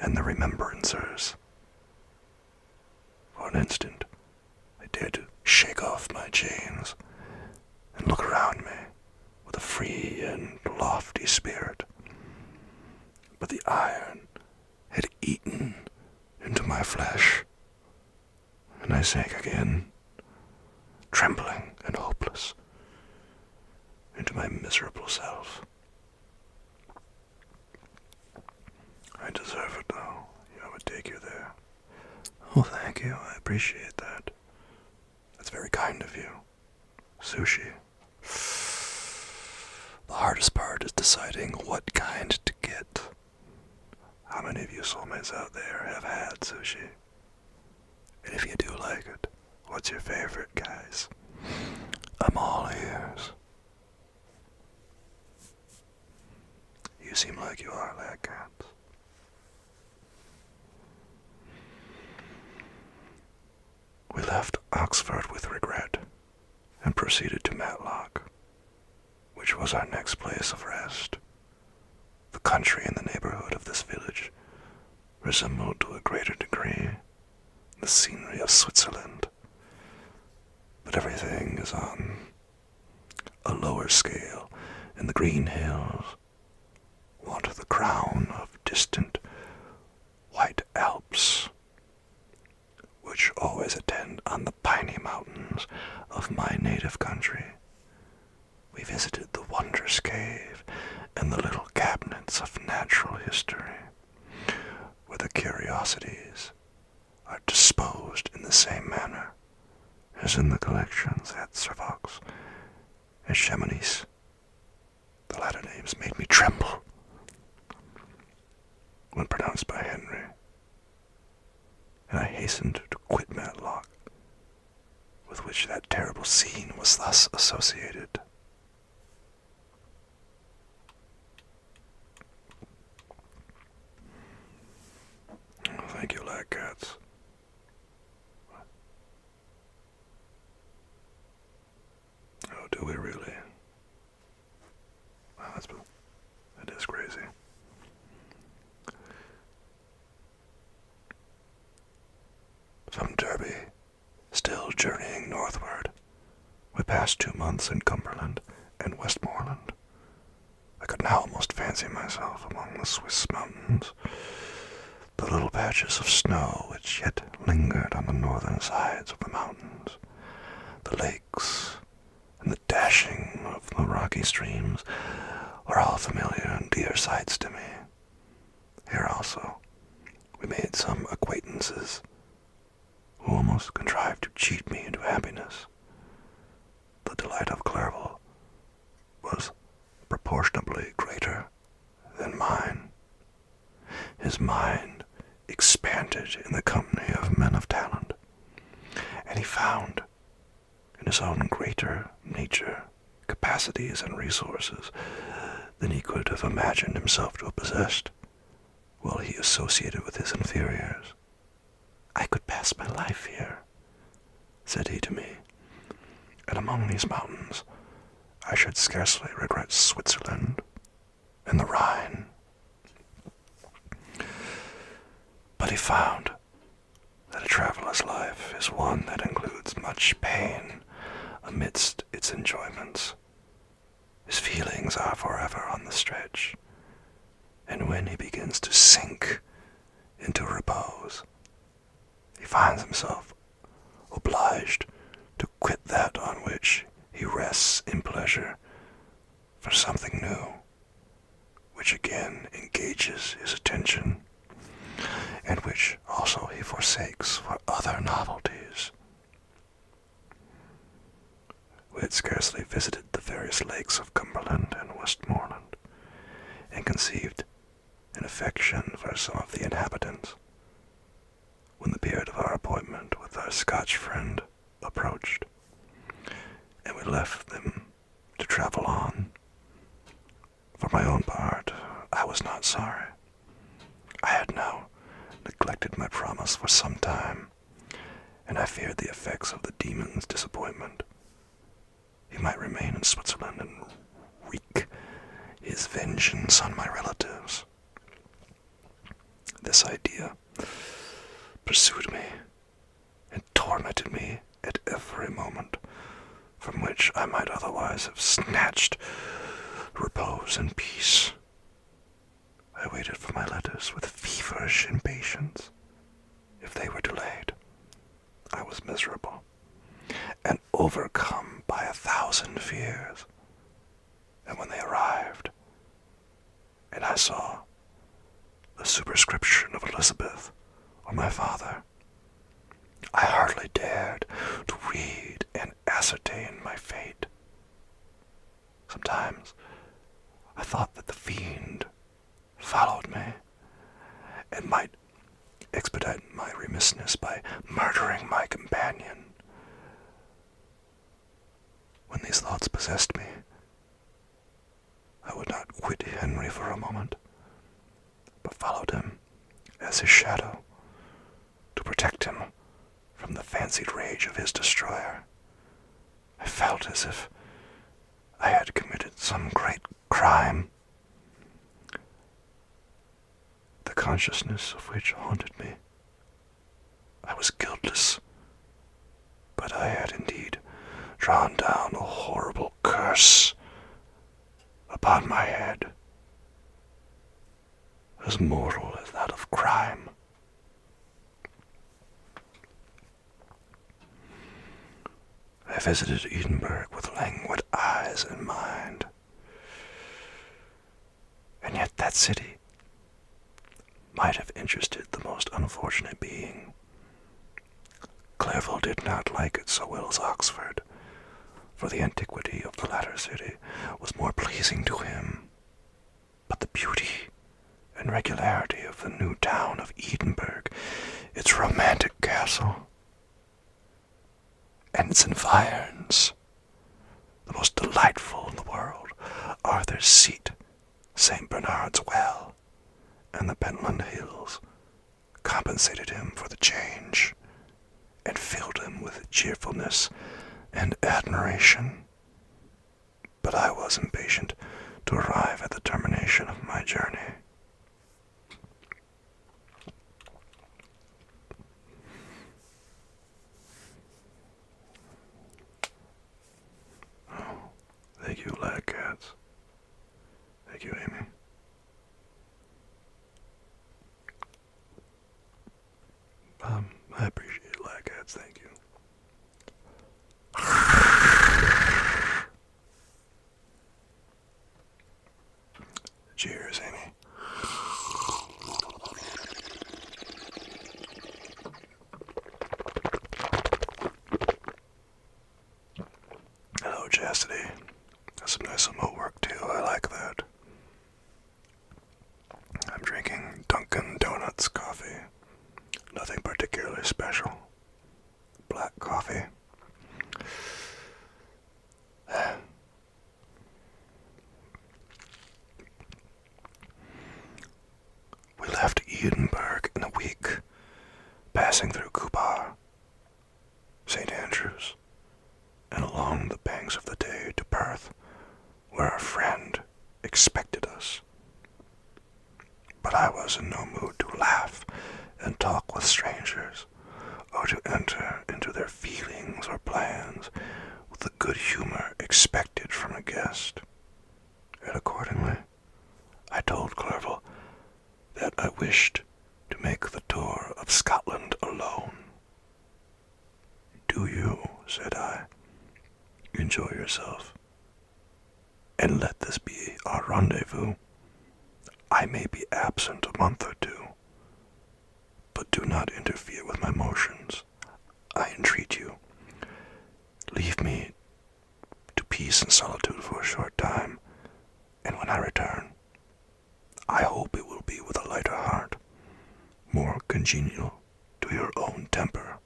and the remembrancers. For an instant, I dared to shake off my chains and look around me with a free and lofty spirit. But the iron had eaten into my flesh, and I sank again, trembling and hopeless, into my miserable self. I deserve it, though. I would take you there. Oh, thank you. I appreciate that. That's very kind of you. Sushi. The hardest part is deciding what kind to get. How many of you soulmates out there have had sushi? And if you do like it, what's your favorite, guys? I'm all ears. You seem like you are, lad cats. We left Oxford with regret and proceeded to Matlock, which was our next place of rest. The country in the neighborhood of this village resembled to a greater degree the scenery of Switzerland, but everything is on a lower scale, and the green hills want the crown of distant white Alps, which always attend on the piney mountains of my native country. We visited the Wondrous Cave and the little cabinets of natural history, where the monstrosities are disposed in the same manner as in the collections at Servox and Chamonix. The latter names made me tremble when pronounced by Henry, and I hastened to quit Matlock, with which that terrible scene was thus associated. Oh, thank you, Lagcats. Oh, do we really? Wow, that is crazy. From Derby, still journeying northward, we passed 2 months in Cumberland and Westmoreland. I could now almost fancy myself among the Swiss mountains. The little patches of snow which yet lingered on the northern sides of the mountains, the lakes, and the dashing of the rocky streams were all familiar and dear sights to me. Here also we made some acquaintances who almost contrived to cheat me into happiness. The delight of Clerval was proportionably greater than mine. His mind expanded in the company of men of talent, and he found in his own greater nature capacities and resources than he could have imagined himself to have possessed while he associated with his inferiors. "I could pass my life here," said he to me, "and among these mountains I should scarcely regret Switzerland and the Rhine." But he found that a traveler's life is one that includes much pain amidst its enjoyments. His feelings are forever on the stretch, and when he begins to sink into repose, he finds himself obliged to quit that on which he rests in pleasure for something new, which again engages his attention, and which also he forsakes for other novelties. We had scarcely visited the various lakes of Cumberland and Westmoreland, and conceived an affection for some of the inhabitants, when the period of our appointment with our Scotch friend approached, and we left them to travel on. For my own part, I was not sorry. I had now neglected my promise for some time, and I feared the effects of the demon's disappointment. He might remain in Switzerland and wreak his vengeance on my relatives. This idea pursued me and tormented me at every moment, from which I might otherwise have snatched repose and peace. I waited for my letters with feverish impatience. If they were delayed, I was miserable, and overcome by 1,000 fears. And when they arrived, and I saw the superscription of Elizabeth or my father, I hardly dared to read and ascertain my fate. Sometimes I thought that the fiend followed me, and might expedite my remissness by murdering my companion. When these thoughts possessed me, I would not quit Henry for a moment, but followed him as his shadow, to protect him from the fancied rage of his destroyer. I felt as if I had committed some great crime, the consciousness of which haunted me. I was guiltless, but I had indeed drawn down a horrible curse upon my head, as mortal as that of crime. I visited Edinburgh with languid eyes and mind, and yet that city, might have interested the most unfortunate being. Clerval did not like it so well as Oxford, for the antiquity of the latter city was more pleasing to him. But the beauty and regularity of the new town of Edinburgh, its romantic castle, and its environs, the most delightful in the world, Arthur's Seat, St. Bernard's Well, and the Pentland Hills, compensated him for the change, and filled him with cheerfulness and admiration. But I was impatient to arrive at the termination of my journey. Oh, thank you, lad cats. Thank you, Amy. I appreciate it, lad cats. Thank you. Cheers, Amy. Hello, Chastity. That's some nice remote work, too. I like that. I'm drinking Dunkin' Donuts coffee. Nothing particularly special. Black coffee. We left Edinburgh in a week, passing through Cupar, St. Andrews, and along the banks of the Tay to Perth, where our friend expected us. But I was in no mood to laugh and talk with strangers, or to enter into their feelings or plans with the good humor expected from a guest. And accordingly, I told Clerval that I wished to make the tour of Scotland alone. Do you, said I, enjoy yourself, and let this be our rendezvous. I may be absent a month or two, but do not interfere with my motions. I entreat you. Leave me to peace and solitude for a short time, and when I return, I hope it will be with a lighter heart, more congenial to your own temper.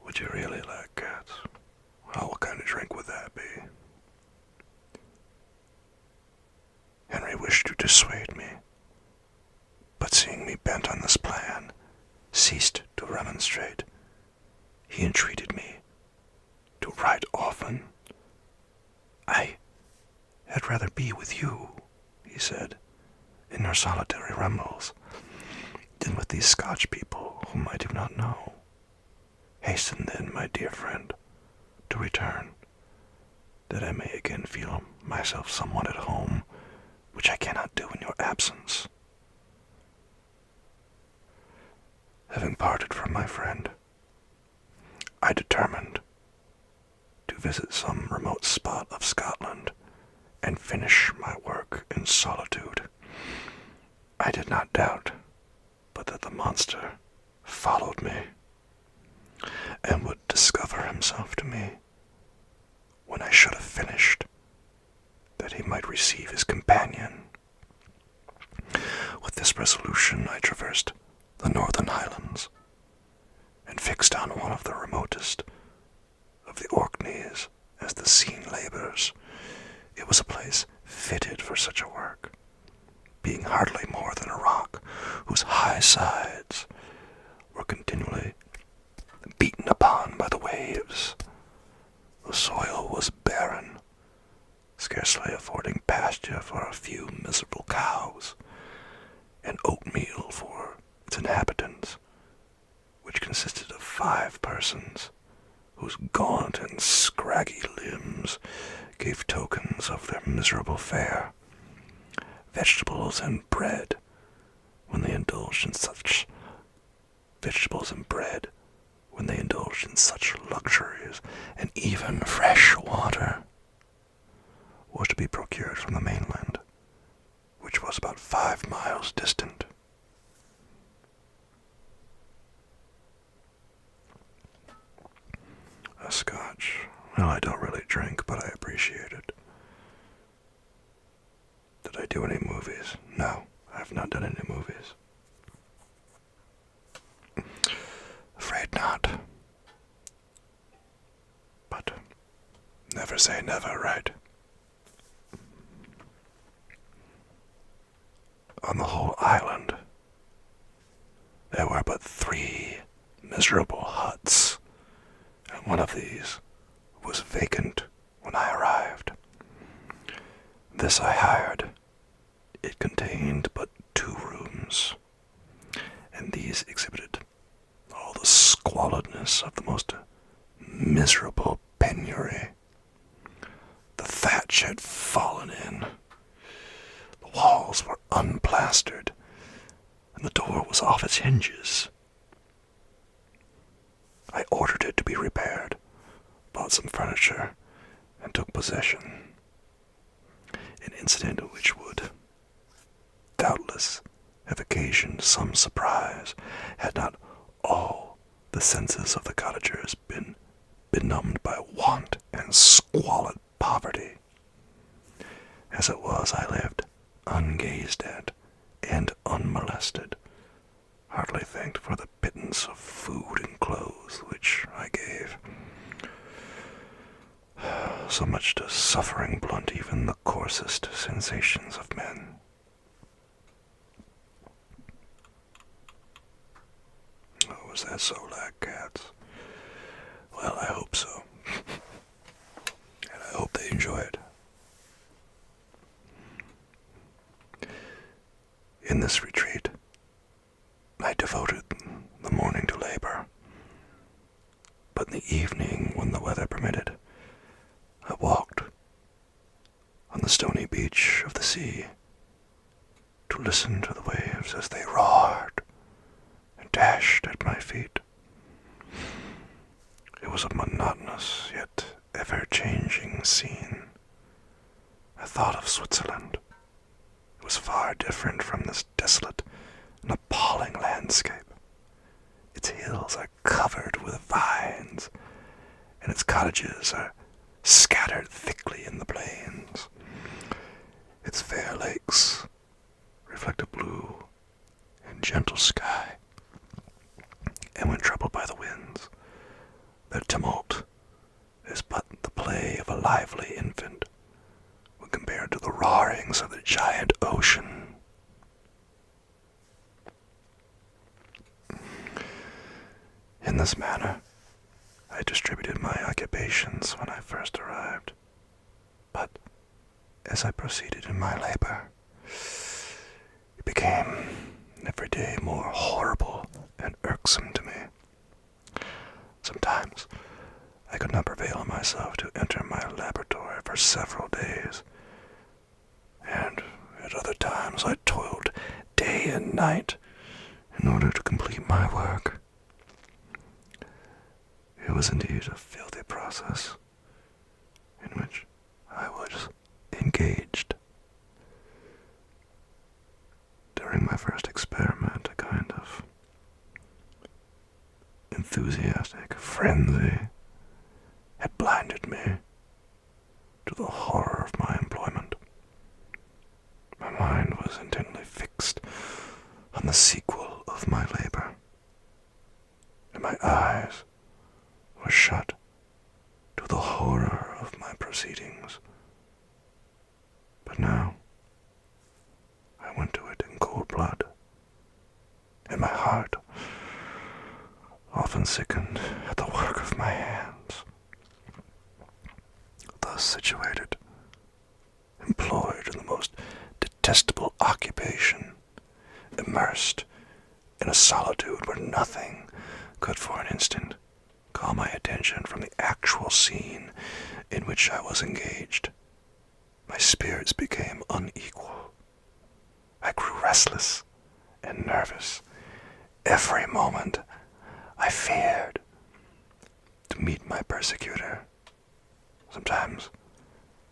Would you really like cats? Well, what kind of drink would that be? Henry wished to dissuade me, but seeing me bent on this plan, ceased to remonstrate. He entreated me to write often. I had rather be with you, he said, in your solitary rambles, than with these Scotch people whom I do not know. Hasten then, my dear friend, to return, that I may again feel myself somewhat at home, which I cannot do in your absence. Having parted from my friend, I determined to visit some remote spot of Scotland and finish my work in solitude. I did not doubt but that the monster followed me and would discover himself to me when I should have finished, that he might receive his companion. With this resolution I traversed the northern highlands and fixed on one of the remotest of the Orkneys as the scene labors. It was a place fitted for such a work, being hardly more than a rock whose high sides were continually beaten upon by the waves. The soil was barren, scarcely affording pasture for a few miserable cows, and oatmeal for its inhabitants, which consisted of 5 persons, whose gaunt and scraggy limbs gave tokens of their miserable fare. Vegetables and bread, when they indulged in such luxuries, and even fresh water, was to be procured from the mainland, was about 5 miles distant. A scotch. Well, I don't really drink, but I appreciate it. Did I do any movies? No, I have not done any movies. Afraid not. But never say never, right? On the whole island, there were but 3 miserable huts, and one of these was vacant when I arrived. This I hired. It contained but 2 rooms, and these exhibited all the squalidness of the most miserable penury. The thatch had fallen in, the walls were unplastered, and the door was off its hinges. I ordered it to be repaired, bought some furniture, and took possession. An incident which would doubtless have occasioned some surprise had not all the senses of the cottagers been benumbed by want and squalid poverty. As it was, I lived ungazed at and unmolested, hardly thanked for the pittance of food and clothes which I gave. So much does suffering blunt even the coarsest sensations of men. Oh, was that so like cats? Well, I hope so. And I hope they enjoy it. In this retreat, I devoted the morning to labor, but in the evening, when the weather permitted, I walked on the stony beach of the sea to listen to the waves as they roared and dashed at my feet. It was a monotonous yet ever-changing scene. I thought of Switzerland. It was far different from this desolate and appalling landscape. Its hills are covered with vines, and its cottages are scattered thickly in the plains. Its fair lakes reflect a blue and gentle sky, and when troubled by the winds, their tumult is but the play of a lively infant when compared to the roarings of the giant ocean. In this manner, I distributed my occupations when I first arrived, but as I proceeded in my labor, it became every day more horrible and irksome to me. Sometimes I could not prevail on myself to enter my laboratory for several days, and at other times I toiled day and night in order to complete my work. It was indeed a filthy process in which I was engaged. During my first experiment, a kind of enthusiastic frenzy had blinded me to the horror of my employment. My mind was intently fixed on the sequel of my labor, and my eyes were shut to the horror of my proceedings. But now I went to it in cold blood, and my heart often sickened at the work of my hands. Thus situated, employed in the most detestable occupation, immersed in a solitude where nothing could for an instant call my attention from the actual scene in which I was engaged, my spirits became unequal. I grew restless and nervous. Every moment I feared to meet my persecutor. Sometimes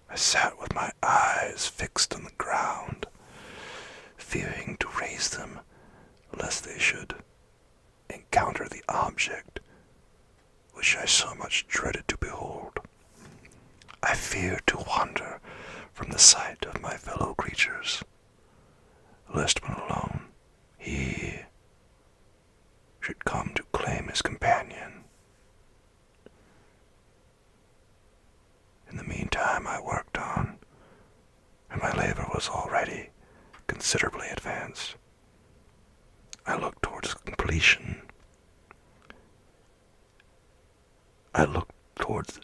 I sat with my eyes fixed on the ground, fearing to raise them, lest they should encounter the object which I so much dreaded to behold. I feared to wander from the sight of my fellow creatures, lest when alone he should come to claim his companion. In the meantime I worked on, and my labor was already considerably advanced. I looked towards completion. I looked towards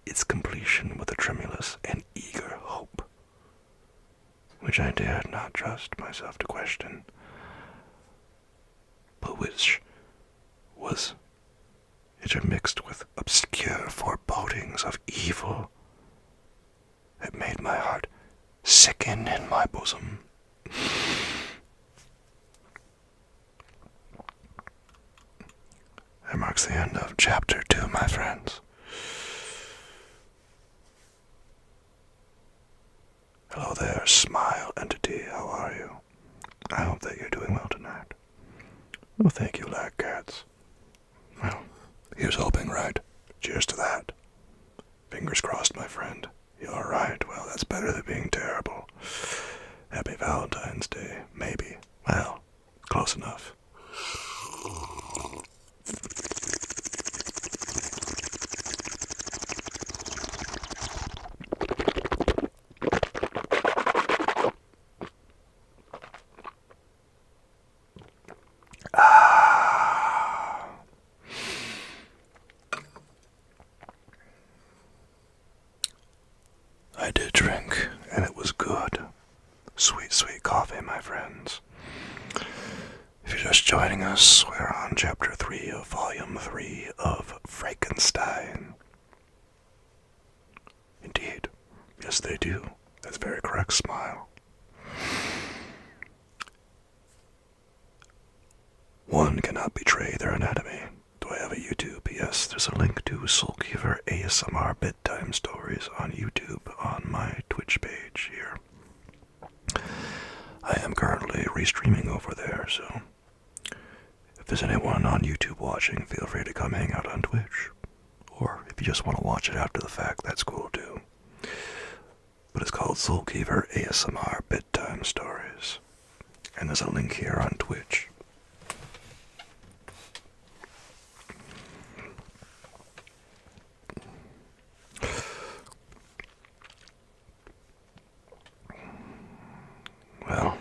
its completion with a tremulous and eager hope, which I dared not trust myself to question, but which was intermixed with obscure forebodings of evil that made my heart sicken in my bosom. That marks the end of chapter 2, my friends. Hello there, smile entity, how are you? I hope that you're doing well tonight. Well, thank you, lag cats. Well, here's hoping, right? Cheers to that. Fingers crossed, my friend. You're alright. Well, that's better than being terrible. Happy Valentine's Day. Maybe. Well, close enough. I did drink, and it was good. Sweet, sweet coffee, my friends. If you're just joining us, we're on chapter 3 of volume 3 of Frankenstein. Indeed. Yes, they do. That's very correct, smile. One cannot betray their anatomy. Do I have a YouTube? Yes, there's a link to Soulkeeper ASMR Bedtime Stories on YouTube on my Twitch page here. I am currently restreaming over there, so if there's anyone on YouTube watching, feel free to come hang out on Twitch. Or if you just want to watch it after the fact, that's cool too. But it's called Soulkeeper ASMR Bedtime Stories. And there's a link here on Twitch. Well,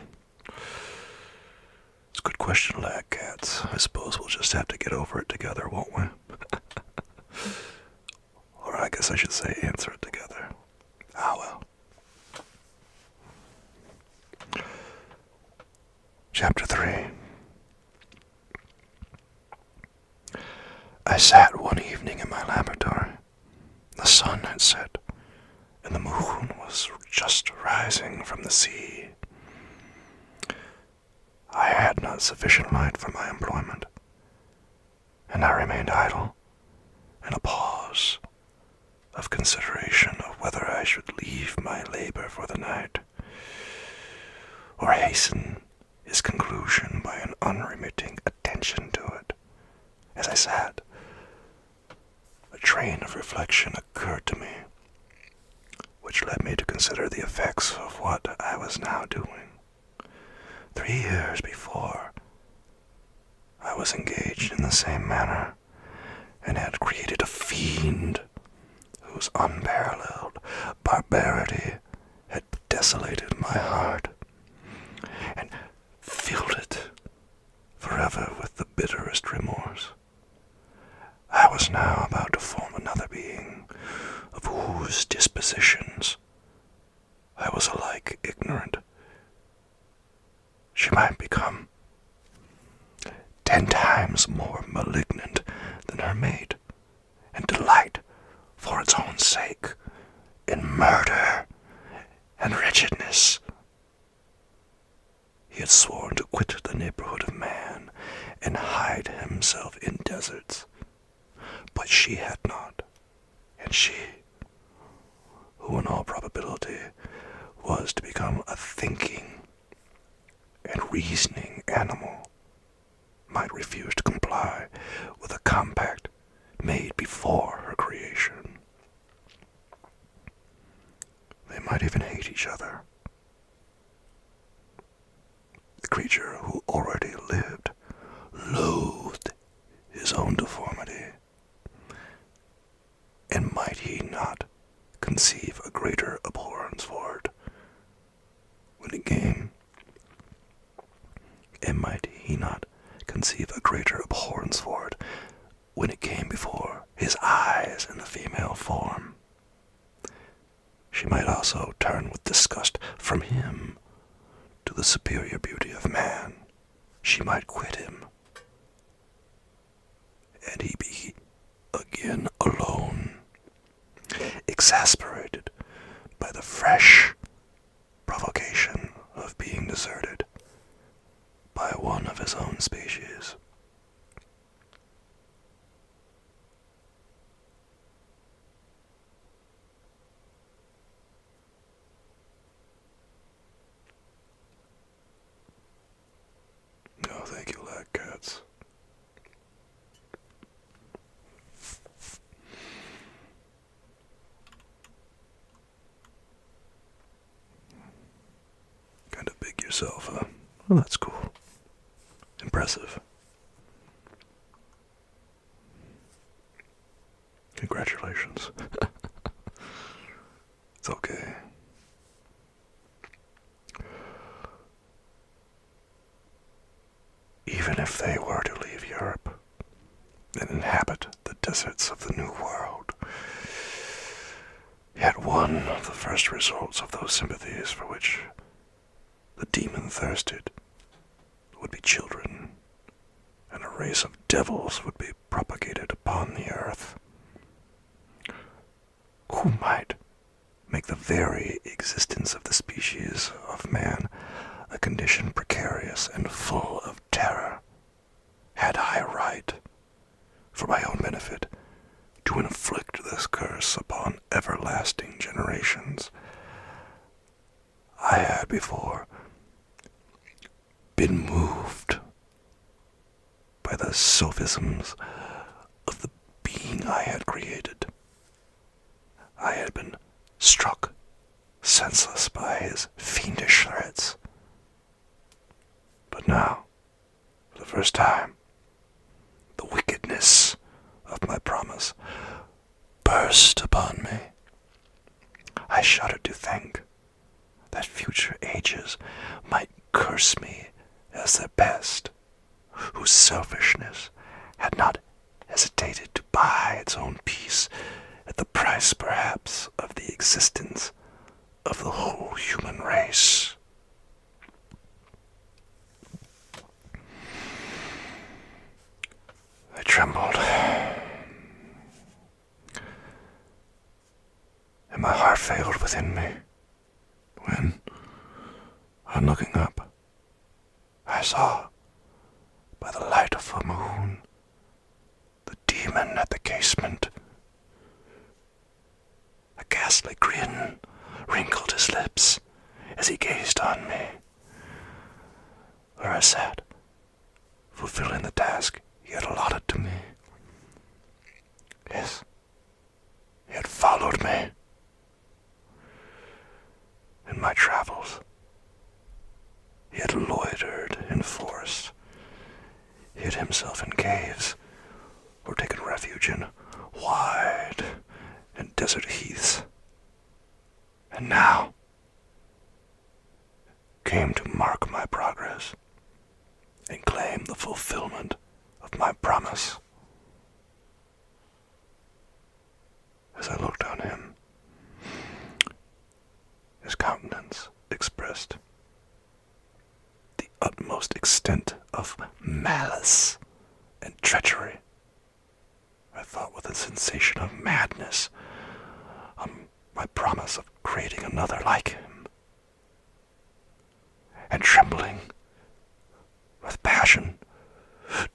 it's a good question, lag cats. I suppose we'll just have to get over it together, won't we? Or I guess I should say answer it together. Ah, well. Chapter 3. I sat one evening in my laboratory. The sun had set, and the moon was just rising from the sea. I had not sufficient light for my employment, and I remained idle, in a pause of consideration of whether I should leave my labor for the night, or hasten his conclusion by an unremitting attention to it. As I sat, a train of reflection occurred to me, which led me to consider the effects of what I was now doing. 3 years before, I was engaged in the same manner, and had created a fiend whose unparalleled barbarity had desolated my heart, and filled it forever with the bitterest remorse. I was now about to form another being, of whose dispositions I was alike ignorant. She might become 10 times more malignant than her mate, and delight, for its own sake, in murder and wretchedness. He had sworn to quit the neighborhood of man and hide himself in deserts, but she had not, and she, who in all probability was to become a thinking reasoning animal might refuse to comply with a compact made before her creation. They might even hate each other. The creature who already lived loathed his own deformity. And might he not conceive a greater abhorrence for it when it came? And might he not conceive a greater abhorrence for it when it came before his eyes in the female form? She might also turn with disgust from him to the superior beauty of man. She might quit him, and he be again alone, exasperated by the fresh provocation of being deserted by one of his own species. Oh, thank you, lag cats. Kind of big yourself, huh? Well, that's cool. Impressive. Congratulations. It's okay. Even if they were to leave Europe and inhabit the deserts of the New World, yet one of the first results of those sympathies for which the demon thirsted would be children, and a race of devils would be propagated upon the earth, who might make the very existence of the species of man a condition precarious and full of terror. Had I right, for my own benefit, to inflict this curse upon everlasting generations? I had before been moved by the sophisms of the being I had created. I had been struck senseless by his fiendish threats. But now, for the first time, the wickedness of my promise burst upon me. I shuddered to think that future ages might curse me as their best, whose selfishness had not hesitated to buy its own peace at the price, perhaps, of the existence of the whole human race. I trembled, and my heart failed within me, when, on looking up, I saw, by the light of the moon, the demon at the casement. A ghastly grin wrinkled his lips as he gazed on me, where I sat, fulfilling the task he had allotted to me. Yes, he had followed me in my travels. He had loitered in forests, hid himself in caves, or taken refuge in wide and desert heaths, and now came to mark my progress and claim the fulfillment of my promise. As I looked on him, his countenance expressed the utmost extent of malice and treachery. I thought with a sensation of madness on my promise of creating another like him, and trembling with passion,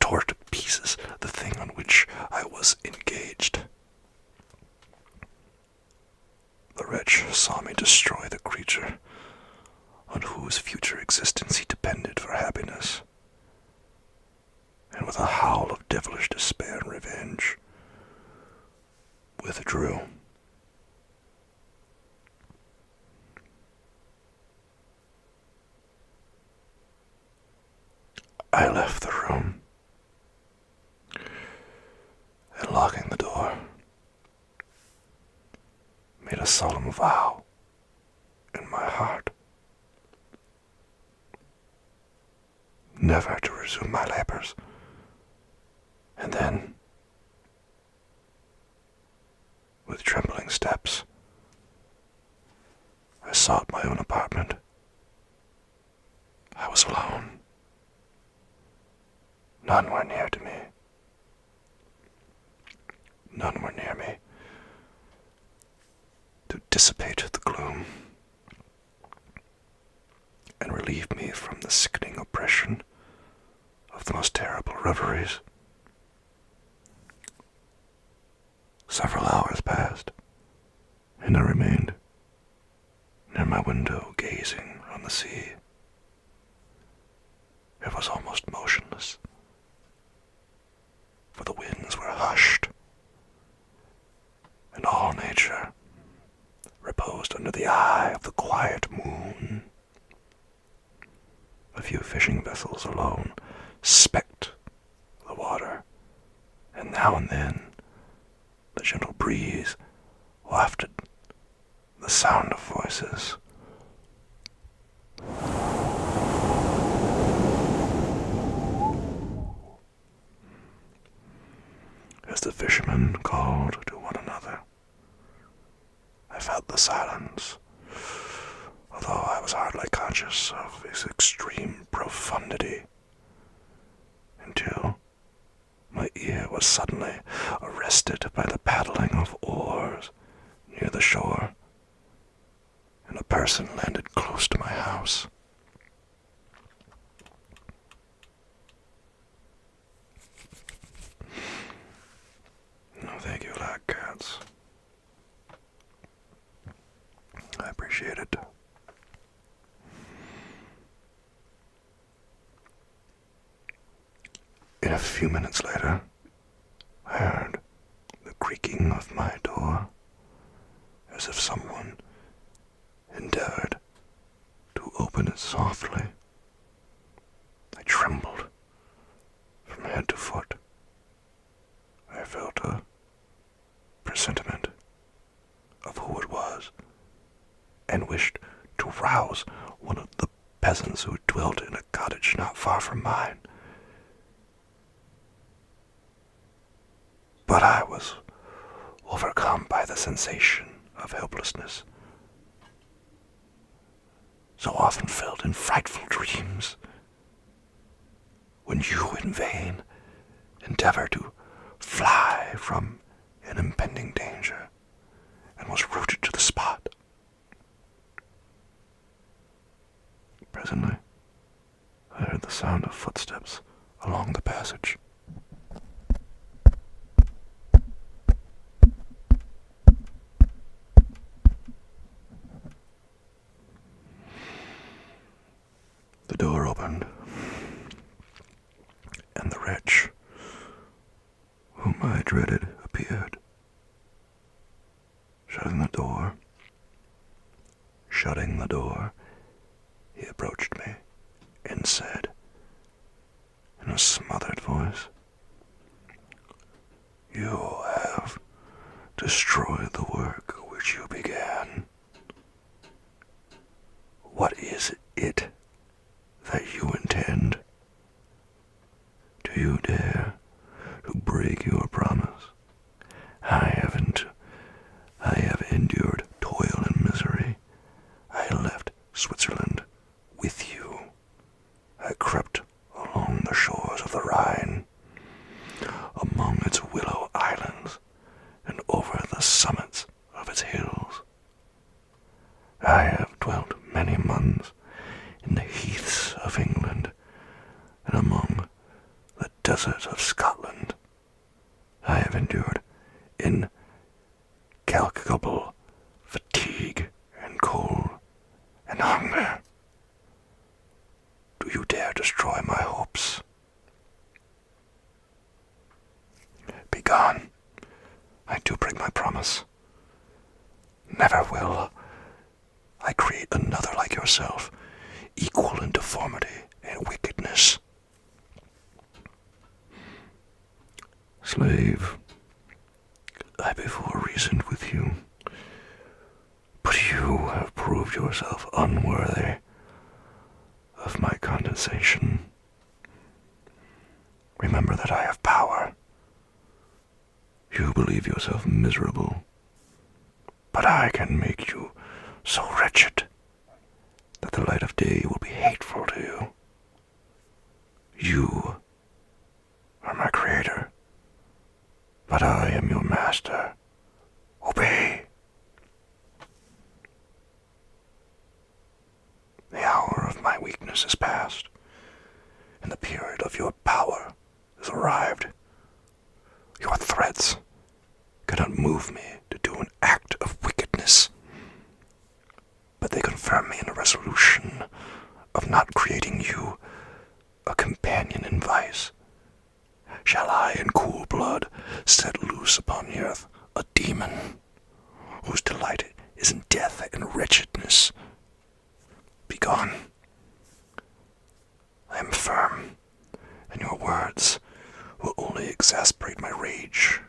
tore to pieces the thing on which I was engaged. The wretch saw me destroy the creature on whose future existence he depended for happiness. I left the room, and locking the door, made a solemn vow in my heart never to resume my labors. And then, with trembling steps, I sought my own apartment. I was alone. None were near to me. None were near me to dissipate the gloom and relieve me from the sickening oppression of the most terrible reveries. Several hours passed, and I remained near my window gazing on the sea. It was almost motionless, for the winds were hushed, and all nature reposed under the eye of the quiet moon. A few fishing vessels alone specked the water, and now and then the gentle breeze wafted the sound of voices. As the fishermen called to one another, I felt the silence, although I was hardly conscious of its extreme profundity, until my ear was suddenly arrested by the paddling of oars near the shore, and a person landed close to my house. No, thank you, lad cats. I appreciate it. And a few minutes later, I heard the creaking of my door, as if someone endeavored to open it softly. I trembled from head to foot. I felt a presentiment of who it was, and wished to rouse one of the peasants who dwelt in a cottage not far from mine. But I was overcome by the sensation of helplessness, so often felt in frightful dreams, when you in vain endeavor to fly from an impending danger, and was rooted to the spot. Presently, I heard the sound of footsteps along the passage. The door opened, and the wretch whom I dreaded appeared. Shutting the door, he approached me and said, in a smothered voice, "You have destroyed the work which you began. What is it that you intend? Do you dare to break your promise? I have endured toil and misery. I left Switzerland with you. I crept along the shores of the Rhine, among its willow islands, and over the summits of its hills. I have dwelt many months in the heaths of England, and among the deserts of Scotland. I have endured incalculable fatigue and cold and hunger. Do you dare destroy my hopes? Begone. I do break my promise. Never will I create another like yourself, equal in deformity and wickedness. with you. But you have proved yourself unworthy of my condescension. Remember that I have power. You believe yourself miserable, but I can make you so wretched that the light of day will be hateful to you. You are my creator, but I am your master. Obey. The hour of my weakness is past, and the period of your power has arrived. Your threats cannot move me to do an act of wickedness, but they confirm me in the resolution of not creating you a companion in vice. Shall I in cool blood set loose upon the earth a demon whose delight is in death and wretchedness? Begone. I am firm, and your words will only exasperate my rage.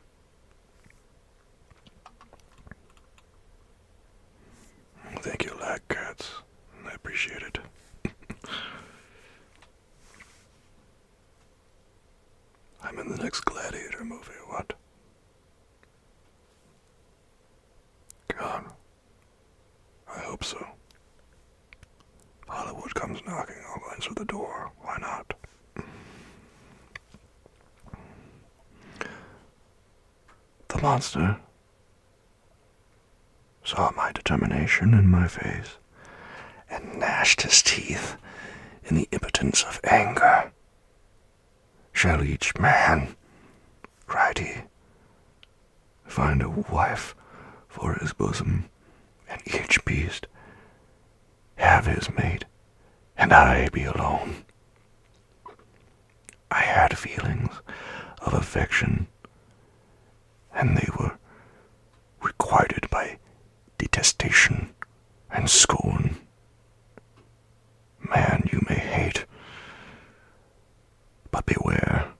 Thank you, lag cats. I appreciate it. I'm in the next Gladiator movie, or what? God. I hope so. Hollywood comes knocking, I'll answer the door. Why not? The monster saw my determination in my face and gnashed his teeth in the impotence of anger. Shall each man, cried he, find a wife for his bosom, and each beast have his mate, and I be alone? I had feelings of affection, and they were requited by detestation and scorn. Man you may hate, but beware,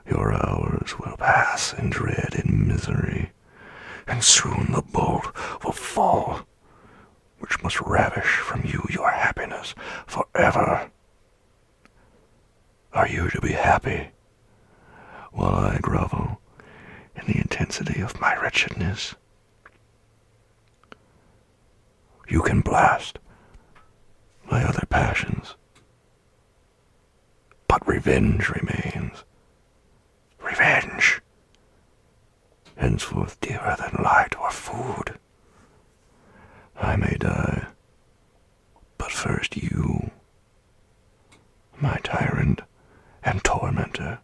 your hours will pass in dread and misery, and soon the bolt will fall, which must ravish from you your happiness forever. Are you to be happy, while I grovel in the intensity of my wretchedness? You can blast my other passions, but revenge remains. Revenge, henceforth dearer than light or food. I may die, but first you, my tyrant and tormentor,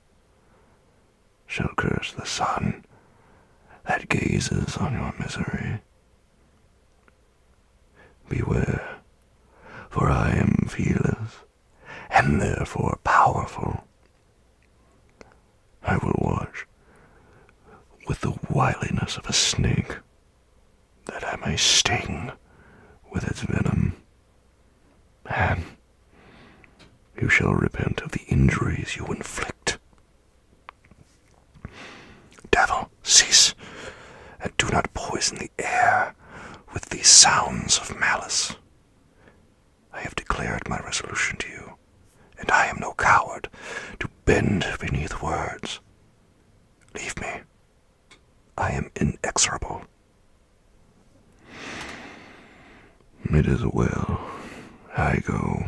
shall curse the sun that gazes on your misery. Beware, for I am fearless, and therefore powerful. I will watch with the wiliness of a snake, that I may sting with its venom, and you shall repent of the injuries you inflict. Devil, cease, and do not poison the air with these sounds of malice. I have declared my resolution to you, and I am no coward to bend beneath words. Leave me. I am inexorable. It is well. I go.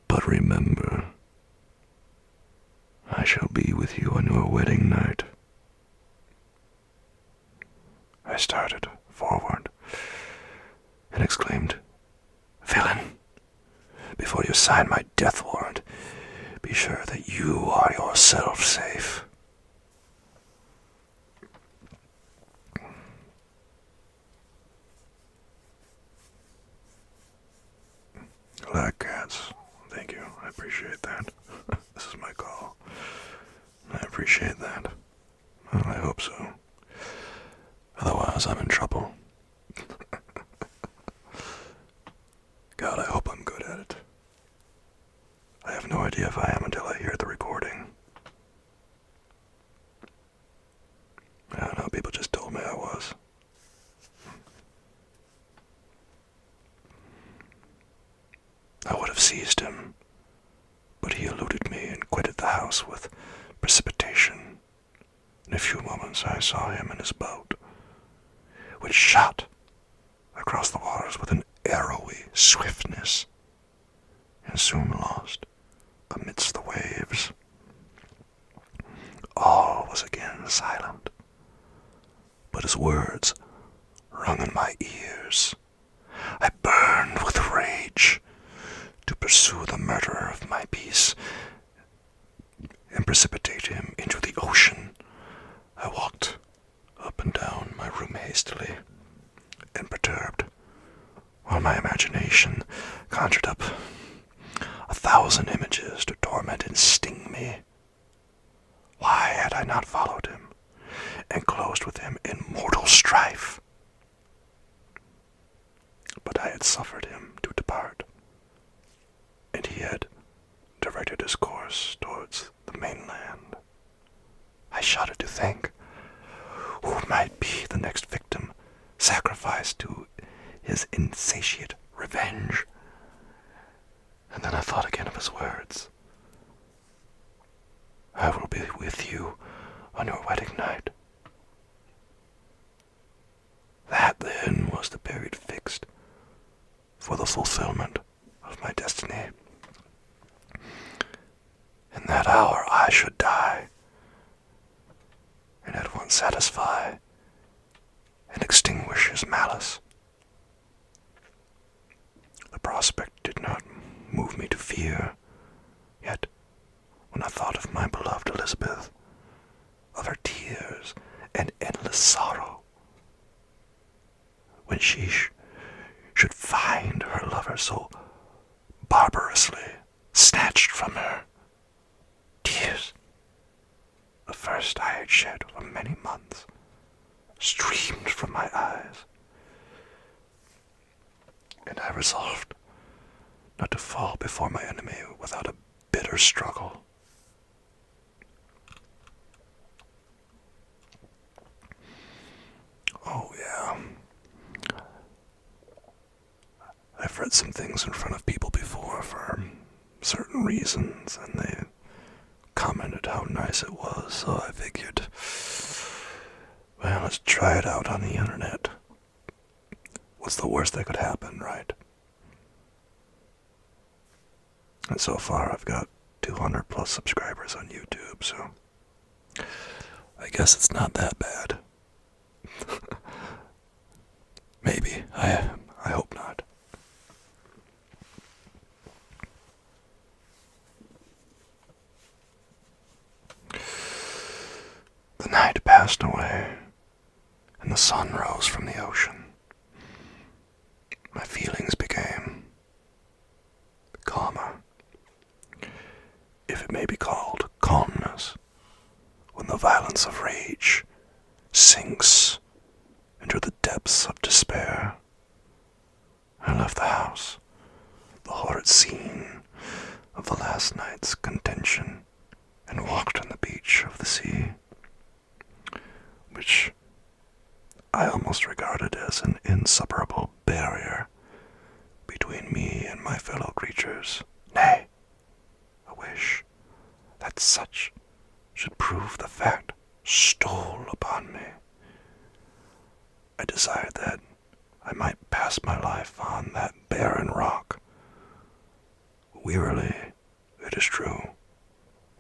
But remember, I shall be with you on your wedding night. I started forward and exclaimed, Villain, before you sign my death warrant, be sure that you are yourself safe. Black cats, thank you. I appreciate that. This is my call. I appreciate that. Well, I hope so. Otherwise, I'm in trouble. God, I hope I'm good at it. I have no idea if I am until I hear the recording. I don't know, people just told me I was. I would have seized him, but he eluded me and quitted the house with precipitation. In a few moments I saw him in his boat, which shot across the waters with an arrowy swiftness, and soon lost amidst the waves. All was again silent, but his words rung in my ears. I burned with rage to pursue the murderer of my peace and precipitate him into the ocean. I walked up and down my room hastily and perturbed, while my imagination conjured up 1,000 images to torment and sting me. Why had I not followed him and closed with him in mortal strife? But I had suffered him to depart, and he had directed his course towards the mainland. I shuddered to think who might be the next victim sacrificed to his insatiate revenge. And then I thought again of his words. I will be with you on your wedding night. That, then, was the period fixed for the fulfillment of my destiny. In that hour I should die, and at once satisfy and extinguish his malice. The prospect did not move me to fear, yet when I thought of my beloved Elizabeth, of her tears and endless sorrow, when she should find her lover so barbarously snatched from her, tears, the first I had shed for many months, streamed from my eyes, and I resolved not to fall before my enemy without a bitter struggle. Oh, yeah. I've read some things in front of people before for certain reasons, and they commented how nice it was, so I figured, well, let's try it out on the internet. What's the worst that could happen, right? And so far I've got 200 plus subscribers on YouTube, so I guess it's not that bad. Maybe. I hope not. The night passed away, and the sun rose from the ocean. My feelings became calmer, if it may be called calmness, when the violence of rage sinks into the depths of despair. I left the house, the horrid scene of the last night's contention, and walked on the beach of the sea, which I almost regarded as an insuperable barrier between me and my fellow creatures. Nay, a wish that such should prove the fact stole upon me. I desired that I might pass my life on that barren rock, wearily, it is true,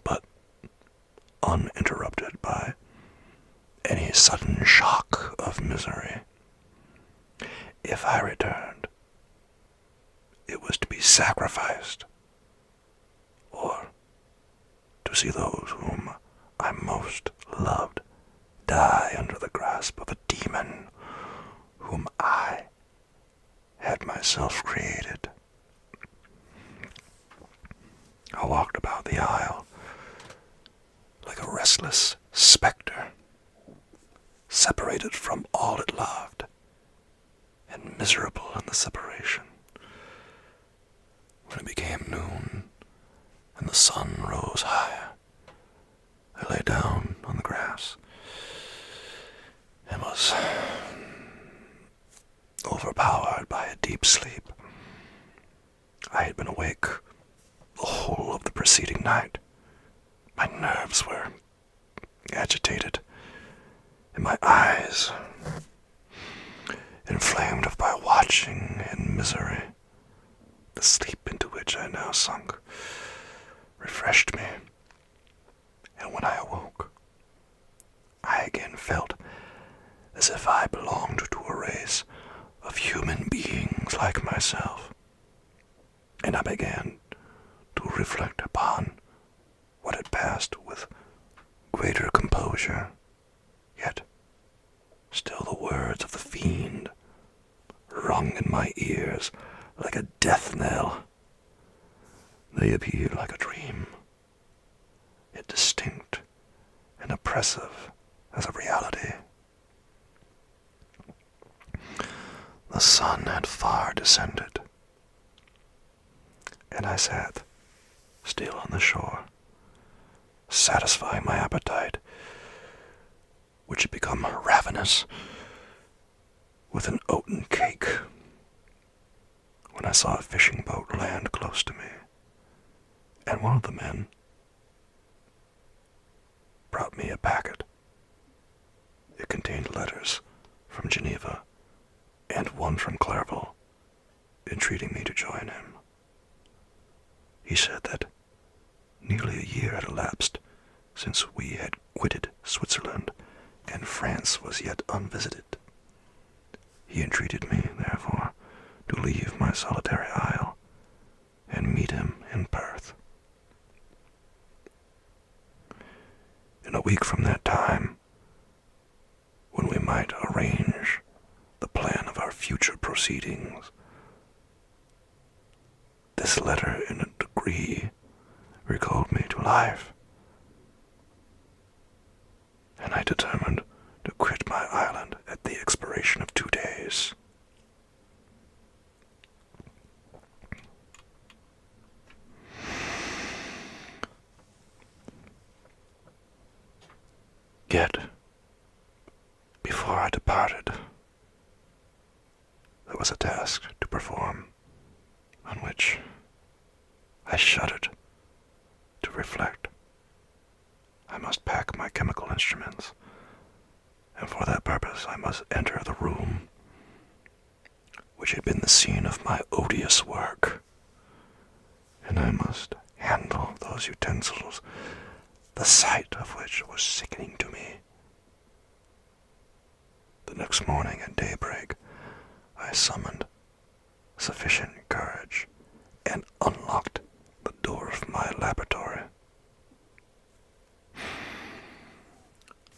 but uninterrupted by any sudden shock of misery. If I returned, it was to be sacrificed, or to see those whom I most loved die under the grasp of a demon whom I had myself created. I walked about the aisle like a restless specter, separated from all it loved, and miserable in the separation. When it became noon, and the sun rose higher, I lay down on the grass was overpowered by a deep sleep. I had been awake the whole of the preceding night. My nerves were agitated, and my eyes inflamed by watching and misery. The sleep into which I now sunk refreshed me, and when I awoke, I again felt as if I belonged to a race of human beings like myself, and I began to reflect upon what had passed with greater composure. Yet still the words of the fiend rung in my ears like a death knell. They appeared like a dream, yet distinct and oppressive as a reality. The sun had far descended, and I sat still on the shore, satisfying my appetite, which had become ravenous, with an oaten cake, when I saw a fishing boat land close to me, and one of the men brought me a packet. It contained letters from Geneva and one from Clairvaux, entreating me to join him. He said that nearly a year had elapsed since we had quitted Switzerland, and France was yet unvisited. He entreated me, therefore, to leave my solitary isle and meet him in Perth. In a week from that time, when we might arrange the plan of our future proceedings, this letter in a degree recalled me to life, and I determined to quit my island at the expiration of 2 days. Yet, before I departed, there was a task to perform on which I shuddered to reflect. I must pack my chemical instruments, and for that purpose I must enter the room which had been the scene of my odious work, and I must handle those utensils, the sight of which was sickening to me. The next morning at daybreak, I summoned sufficient courage and unlocked the door of my laboratory.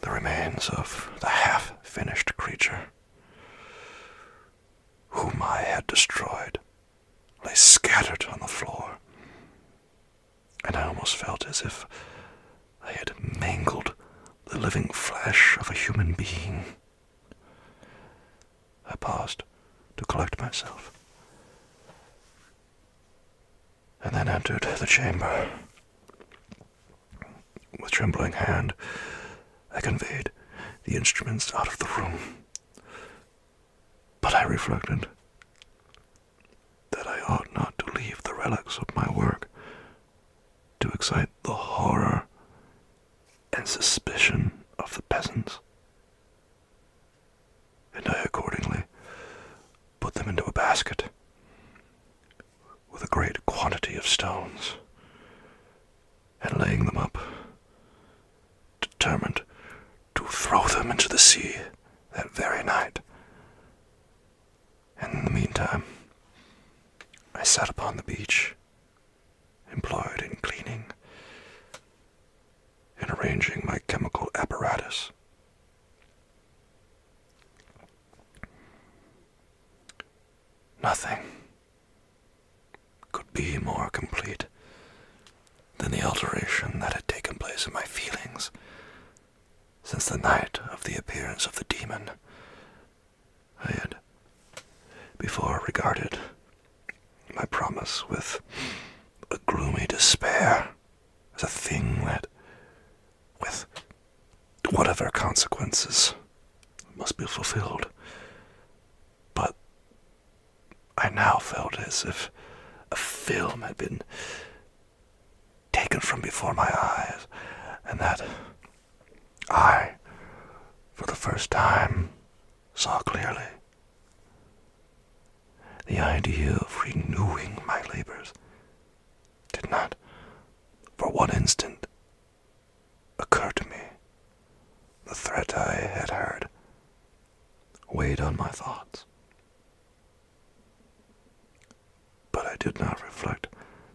The remains of the half-finished creature whom I had destroyed lay scattered on the floor, and I almost felt as if I had mangled the living flesh of a human being. I paused to collect myself, and then entered the chamber. With trembling hand, I conveyed the instruments out of the room, but I reflected that I ought not to leave the relics of my work to excite the horror and suspicion of the peasants, and I accordingly put them into a basket with a great quantity of stones, and laying them up, determined to throw them into the sea that very night. And in the meantime, I sat upon the beach, employed in cleaning and arranging my chemical apparatus. Nothing could be more complete than the alteration that had taken place in my feelings since the night of the appearance of the demon. I had before regarded my promise with a gloomy despair as a thing that, with whatever consequences must be fulfilled. But I now felt as if a film had been taken from before my eyes, and that I, for the first time, saw clearly. The idea of renewing my labors did not, for one instant, occur to me. The threat I had heard weighed on my thoughts. But I did not reflect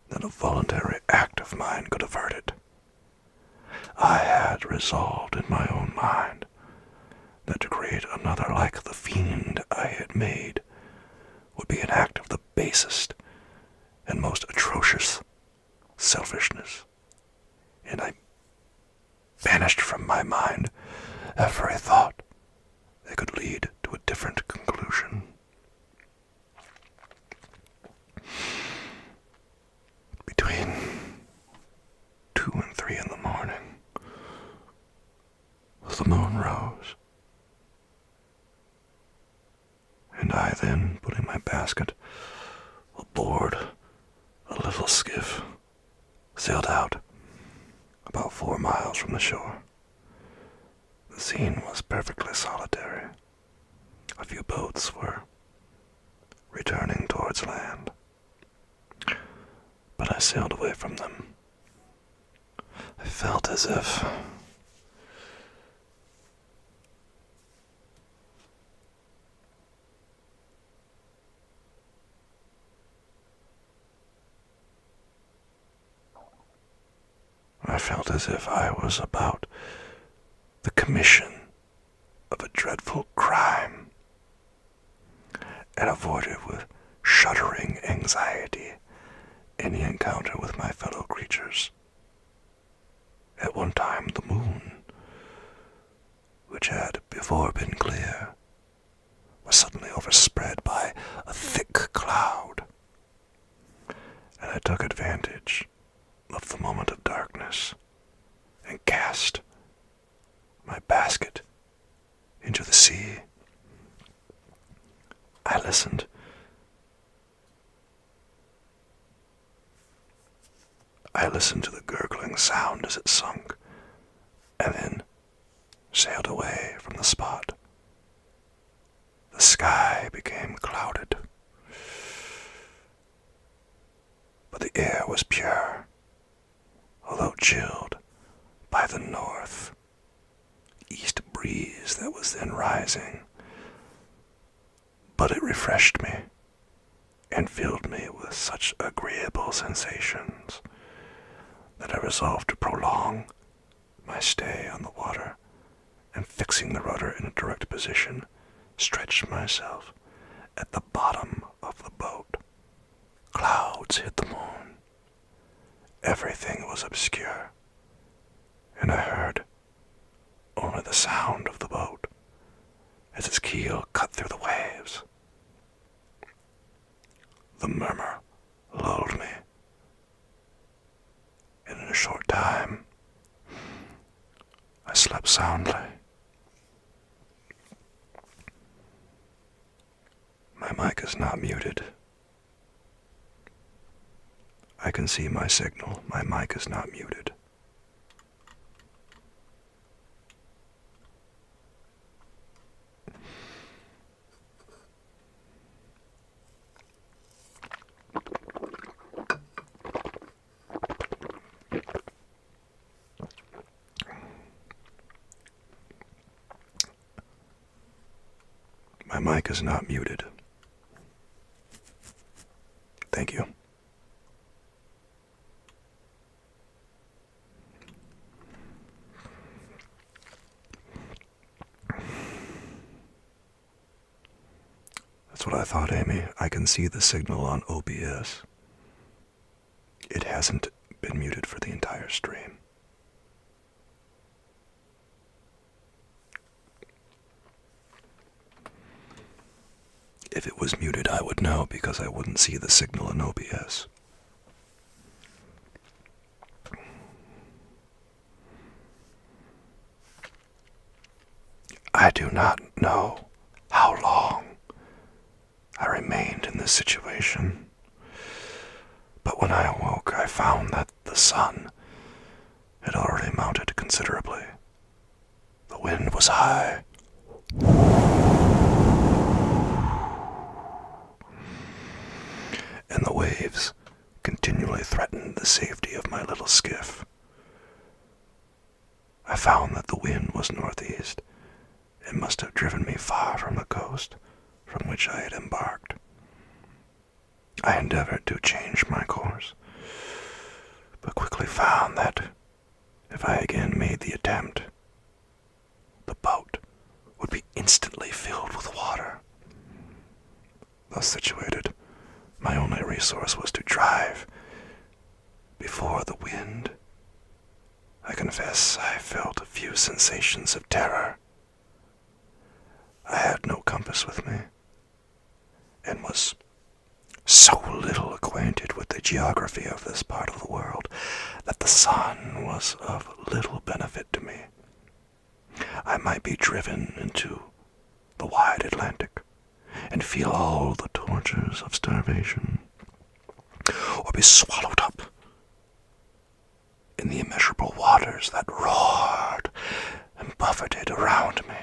that a voluntary act of mine could avert it. I had resolved in my own mind that to create another like the fiend I had made would be an act of the basest and most atrocious selfishness, and I banished from my mind every thought that could lead to a different conclusion. Between 2 and 3 in the morning, the moon rose, and I then, putting my basket aboard a little skiff, sailed out about 4 miles from the shore. The scene was perfectly solitary. A few boats were returning towards land, but I sailed away from them. I felt as if I was about the commission of a dreadful crime, and avoided with shuddering anxiety any encounter with my fellow creatures. At one time the moon, which had before been clear, was suddenly overspread by a thick cloud, and I took advantage of the moment of darkness and cast my basket into the sea. I listened. I listened to the gurgling sound as it sunk, and then sailed away from the spot. The sky became clouded, but the air was pure, although chilled by the north-east breeze that was then rising. But it refreshed me and filled me with such agreeable sensations that I resolved to prolong my stay on the water, and fixing the rudder in a direct position, stretched myself at the bottom of the boat. Clouds hid the moon. Everything was obscure, and I heard only the sound of the boat as its keel cut through the waves. The murmur lulled me, and in a short time I slept soundly. My mic is not muted. I can see my signal. My mic is not muted. My mic is not muted. Thank you. That's what I thought, Amy. I can see the signal on OBS. It hasn't been muted for the entire stream. If it was muted, I would know because I wouldn't see the signal in OBS. I do not know how long I remained in this situation, but when I awoke, I found that the sun had already mounted considerably. The wind was high, and the waves continually threatened the safety of my little skiff. I found that the wind was northeast and must have driven me far from the coast from which I had embarked. I endeavored to change my course, but quickly found that if I again made the attempt, the boat would be instantly filled with water. Thus situated, my only resource was to drive before the wind. I confess I felt a few sensations of terror. I had no compass with me, and was so little acquainted with the geography of this part of the world that the sun was of little benefit to me. I might be driven into the wide Atlantic and feel all the tortures of starvation, or be swallowed up in the immeasurable waters that roared and buffeted around me.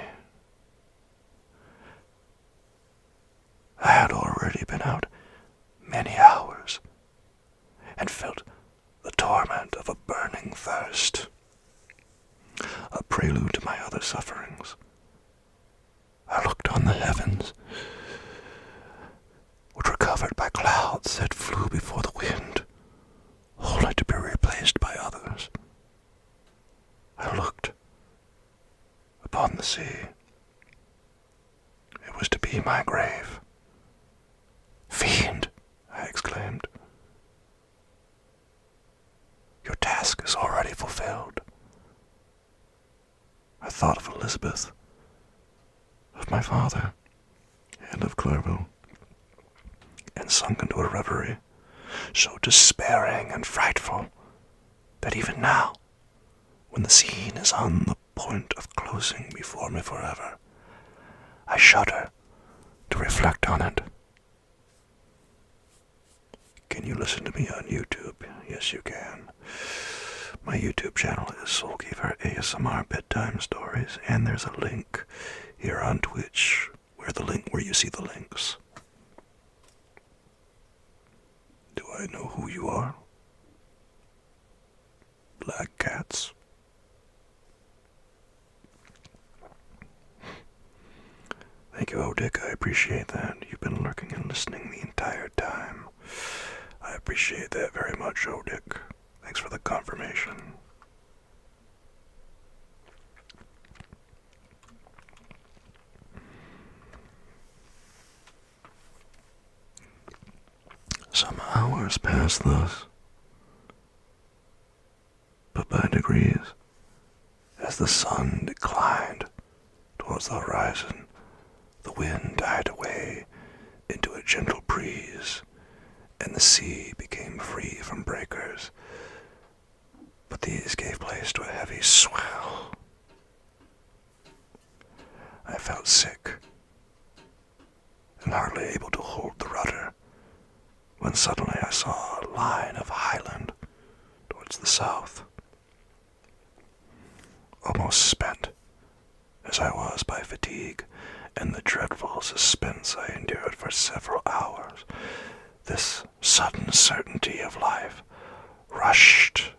I had already been out many hours and felt the torment of a burning thirst, a prelude to my other sufferings. I looked on the heavens, which were covered by clouds that flew before the wind, only to be replaced by others. I looked upon the sea. It was to be my grave. "Fiend," I exclaimed, "your task is already fulfilled." I thought of Elizabeth, of my father, and of Clerval, and sunk into a reverie so despairing and frightful that even now, when the scene is on the point of closing before me forever, I shudder to reflect on it. Can you listen to me on YouTube? Yes, you can. My YouTube channel is Soulkeeper ASMR Bedtime Stories, and there's a link here on Twitch where you see the links. Do I know who you are? Black cats. Thank you, Odick. I appreciate that. You've been lurking and listening the entire time. I appreciate that very much, Odick. Thanks for the confirmation. Some hours passed thus, but by degrees, as the sun declined towards the horizon, the wind died away into a gentle breeze, and the sea became free from breakers, but these gave place to a heavy swell. I felt sick, and hardly able to hold the rudder, when suddenly I saw a line of highland towards the south. Almost spent, as I was by fatigue and the dreadful suspense I endured for several hours, this sudden certainty of life rushed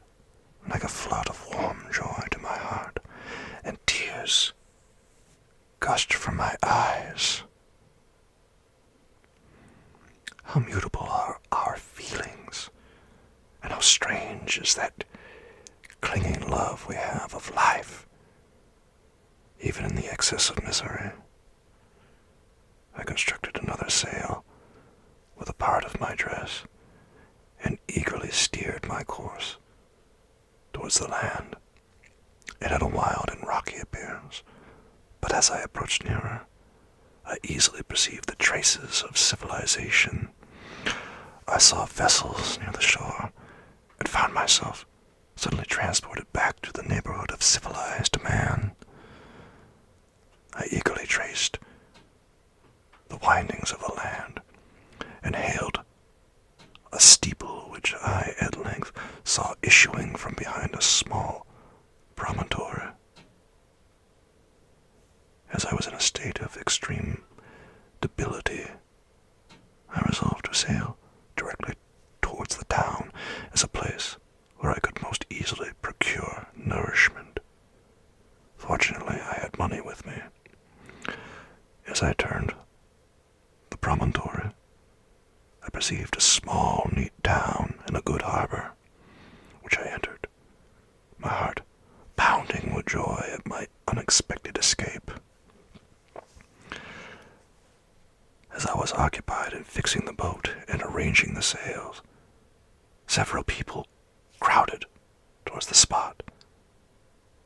like a flood of warm joy to my heart, and tears gushed from my eyes. How mutable are our feelings, and how strange is that clinging love we have of life, even in the excess of misery. I constructed another sail with a part of my dress, and eagerly steered my course towards the land. It had a wild and rocky appearance, but as I approached nearer, I easily perceived the traces of civilization. I saw vessels near the shore, and found myself suddenly transported back to the neighborhood of civilized man. I eagerly traced the windings of the land and hailed a steeple which I at length saw issuing from behind a small promontory. As I was in a state of extreme debility, I resolved to sail directly towards the town as a place where I could most easily procure nourishment. Fortunately, I had money with me. As I turned the promontory, I perceived a small, neat town and a good harbor, which I entered, my heart pounding with joy at my unexpected escape. As I was occupied in fixing the boat and arranging the sails, several people crowded towards the spot.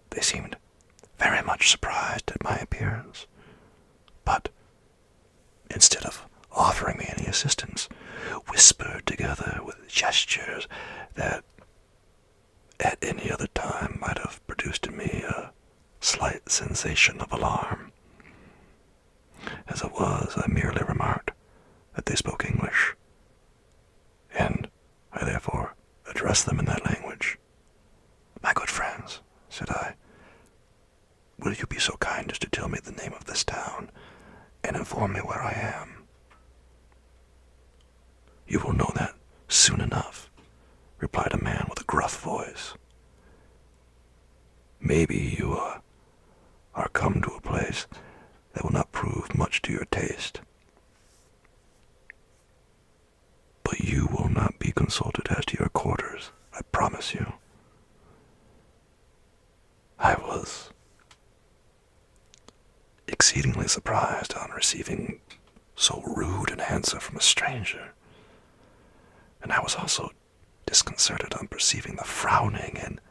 They seemed very much surprised at my appearance, but instead of offering me any assistance, whispered together with gestures that at any other time might have produced in me a slight sensation of alarm. As it was, I merely remarked that they spoke English, and I therefore addressed them in that language. "My good friends," said I, "will you be so kind as to tell me the name of this town and inform me where I am?" "You will know that soon enough," replied a man with a gruff voice. "Maybe you are come to a place that will not prove much to your taste. But you will not be consulted as to your quarters, I promise you." I was exceedingly surprised on receiving so rude an answer from a stranger, and I was also disconcerted on perceiving the frowning and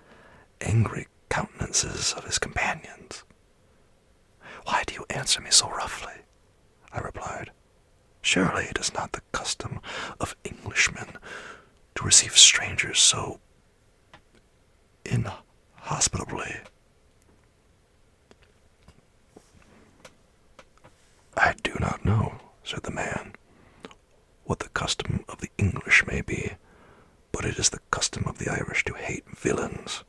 angry countenances of his companions. "Why do you answer me so roughly?" I replied. "Surely it is not the custom of Englishmen to receive strangers so inhospitably." "I do not know," said the man, "what the custom of the English may be, but it is the custom of the Irish to hate villains."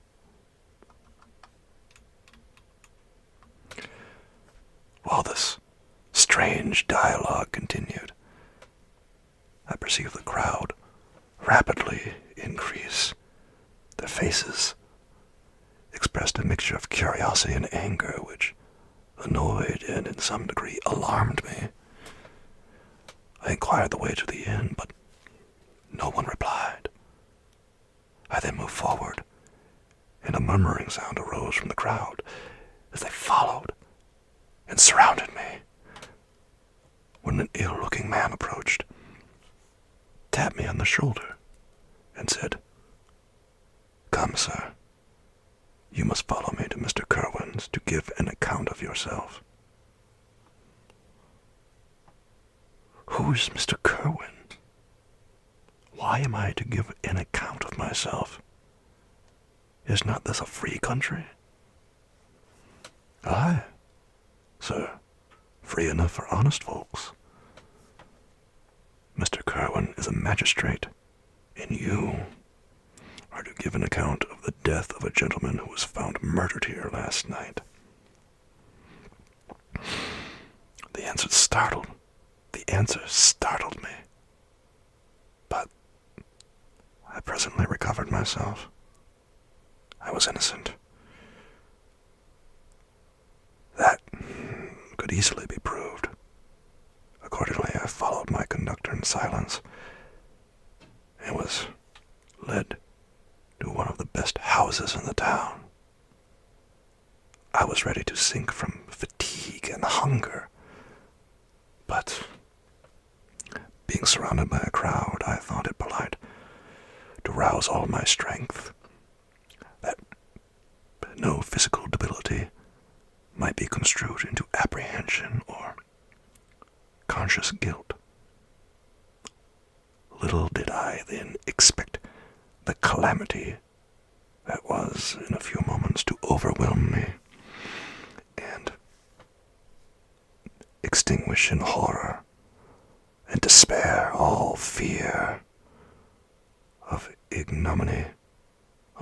While this strange dialogue continued, I perceived the crowd rapidly increase. Their faces expressed a mixture of curiosity and anger which annoyed and in some degree alarmed me. I inquired the way to the inn, but no one replied. I then moved forward, and a murmuring sound arose from the crowd as they followed and surrounded me, when an ill-looking man approached, tapped me on the shoulder, and said, "Come, sir, you must follow me to Mr. Kerwin's to give an account of yourself." "Who is Mr. Kerwin? Why am I to give an account of myself? Is not this a free country?" "Aye, sir, free enough for honest folks. Mr. Kerwin is a magistrate, and you are to give an account of the death of a gentleman who was found murdered here last night." The answer startled me, but I presently recovered myself. I was innocent. That could easily be proved. Accordingly, I followed my conductor in silence and was led to one of the best houses in the town. I was ready to sink from fatigue and hunger, but being surrounded by a crowd, I thought it polite to rouse all my strength, that no physical debility might be construed into apprehension or conscious guilt. Little did I then expect the calamity that was in a few moments to overwhelm me, and extinguish in horror and despair all fear of ignominy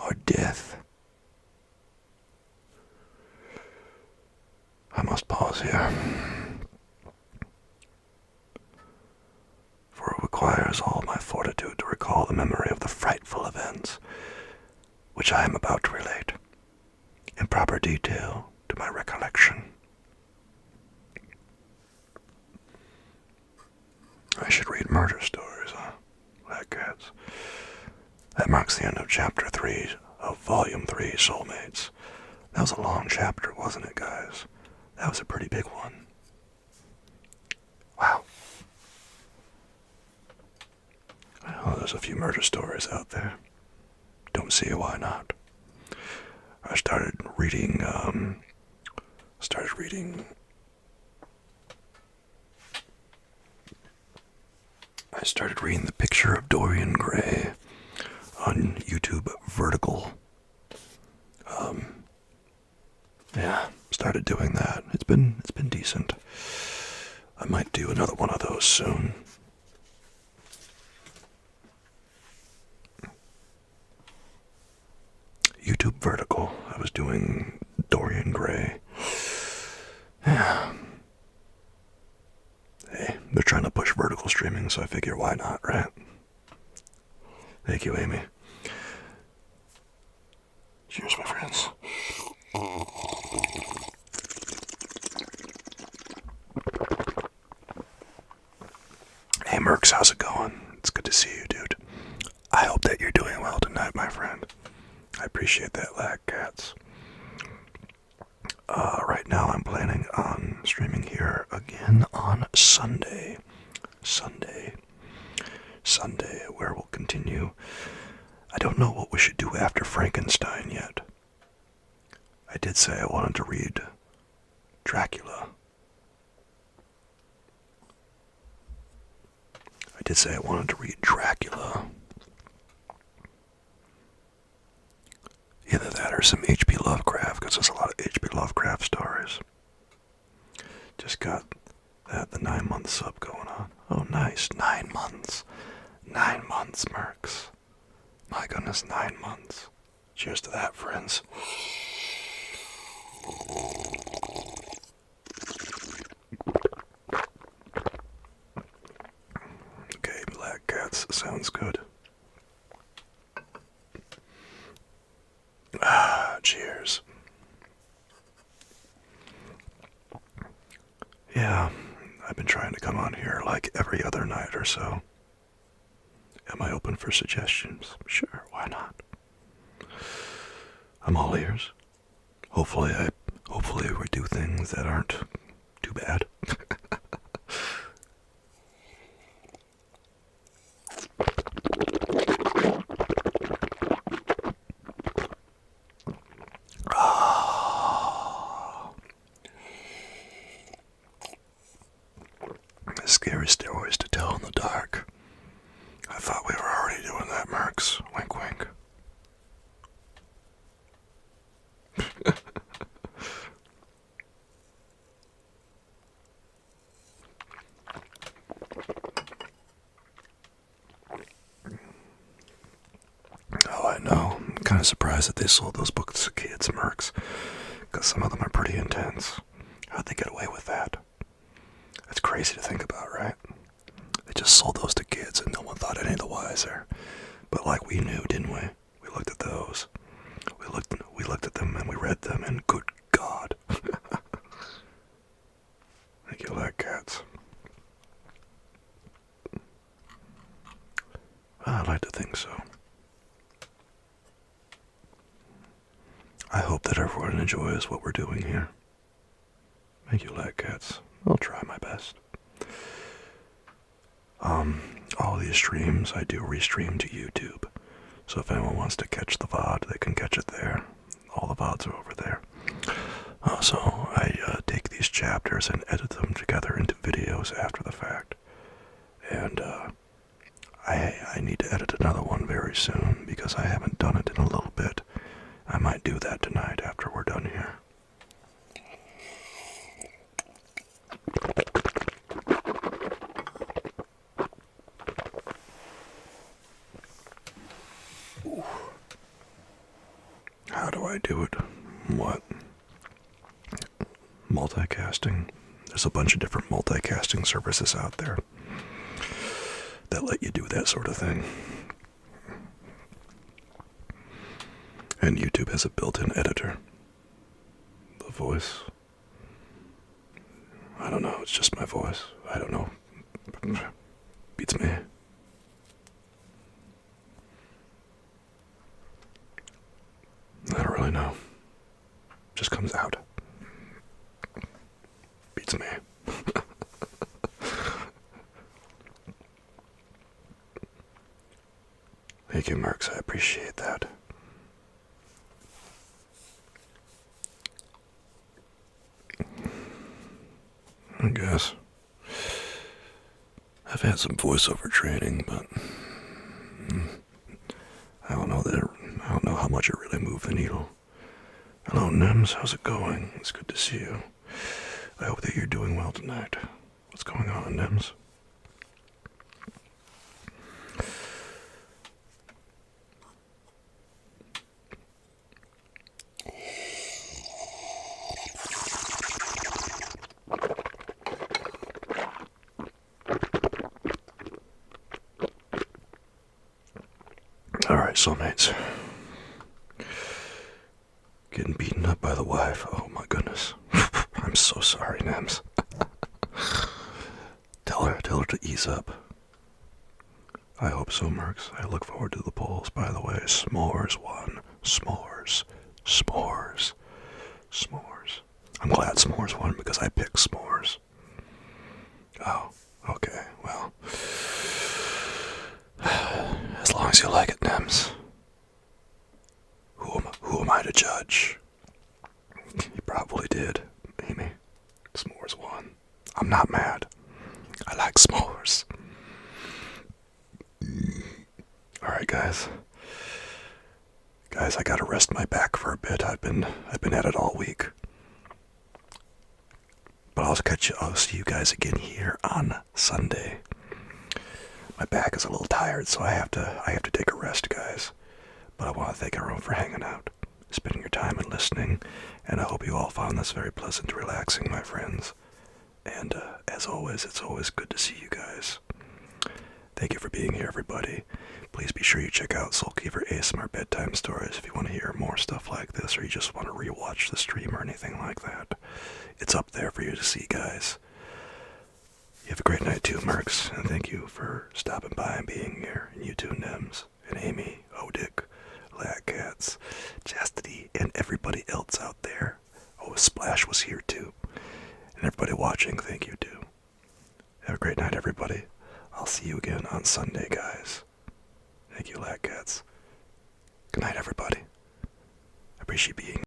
or death. I must pause here, for it requires all my fortitude to recall the memory of the frightful events which I am about to relate in proper detail to my recollection. I should read murder stories, huh? Like cats. That marks the end of Chapter 3 of Volume 3, Soulmates. That was a long chapter, wasn't it, guys? That was a pretty big one. Wow. Well, there's a few murder stories out there. Don't see why not. I started reading The Picture of Dorian Gray on YouTube Vertical. Yeah, started doing that. It's been decent. I might do another one of those soon. YouTube Vertical. I was doing Dorian Gray. Yeah. Hey, they're trying to push vertical streaming, so I figure why not, right? Thank you, Amy. Cheers, my friends. Hey, Mercs, how's it going? It's good to see you, dude. I hope that you're doing well tonight, my friend. I appreciate that lag, cats. Right now I'm planning on streaming here again on Sunday, where we'll continue. I don't know what we should do after Frankenstein yet. I did say I wanted to read Dracula. Either that or some H.P. Lovecraft, because there's a lot of H.P. Lovecraft stories. Just got the 9-month sub going on. Oh, nice. 9 months. 9 months, Mercs. My goodness, 9 months. Cheers to that, friends. Okay, Black Cats, sounds good. Cheers. Yeah, I've been trying to come on here like every other night or so. Am I open for suggestions? Sure, why not? I'm all ears. Hopefully we do things that aren't too bad. Scary stories to tell in the dark. I thought we were already doing that, Mercs. Wink, wink. Oh, I know. I'm kind of surprised that they sold those books to kids, Mercs, because some of them are pretty intense. How'd they get away with that? That's crazy to think about, right? They just sold those to kids and no one thought any the wiser. But like we knew, didn't we? We looked at those. We looked at them and we read them and good God. Thank you, Black Cats. I'd like to think so. I hope that everyone enjoys what we're doing here. Thank you, Black Cats. I'll try my best. All these streams I do restream to YouTube. So if anyone wants to catch the VOD, they can catch it there. All the VODs are over there. So I take these chapters and edit them together into videos after the fact. And I need to edit another one very soon because I haven't done it in a little bit. I might do that tonight after we're done here. How do I do it? What? Multicasting. There's a bunch of different multicasting services out there that let you do that sort of thing. And YouTube has a built-in editor. The voice. I don't know, it's just my voice. I don't know. Beats me. I don't really know. Just comes out. Beats me. Thank you, Marks. I appreciate that. I guess. I've had some voiceover training, but I don't know how much it really moved the needle. Hello, Nims. How's it going? It's good to see you. I hope that you're doing well tonight. What's going on, Nims? Alright, soulmates. Getting beaten up by the wife. Oh my goodness. I'm so sorry, Nems. Tell her to ease up. I hope so, Mercs. I look forward to the polls. By the way, s'mores won. S'mores. S'mores. S'mores. I'm glad s'mores won because I picked s'mores. Oh, okay, well. As long as you like it, Nems. Who am I to judge? You probably did, Amy. S'mores won. I'm not mad. I like s'mores. Alright, guys. Guys, I gotta rest my back for a bit. I've been at it all week. But I'll see you guys again here on Sunday. My back is a little tired, so I have to take a rest, guys. But I want to thank everyone for hanging out, spending your time and listening, and I hope you all found this very pleasant and relaxing, my friends. And as always, it's always good to see you guys. Thank you for being here, everybody. Please be sure you check out Soulkeeper ASMR Bedtime Stories if you want to hear more stuff like this, or you just want to rewatch the stream or anything like that. It's up there for you to see, guys. You have a great night too, Mercs, and thank you for stopping by and being here. And you too, Nems, and Amy, Odick, Ladcats, Chastity, and everybody else out there. Oh, Splash was here too. And everybody watching, thank you too. Have a great night, everybody. I'll see you again on Sunday, guys. Thank you, Ladcats. Good night, everybody. I appreciate being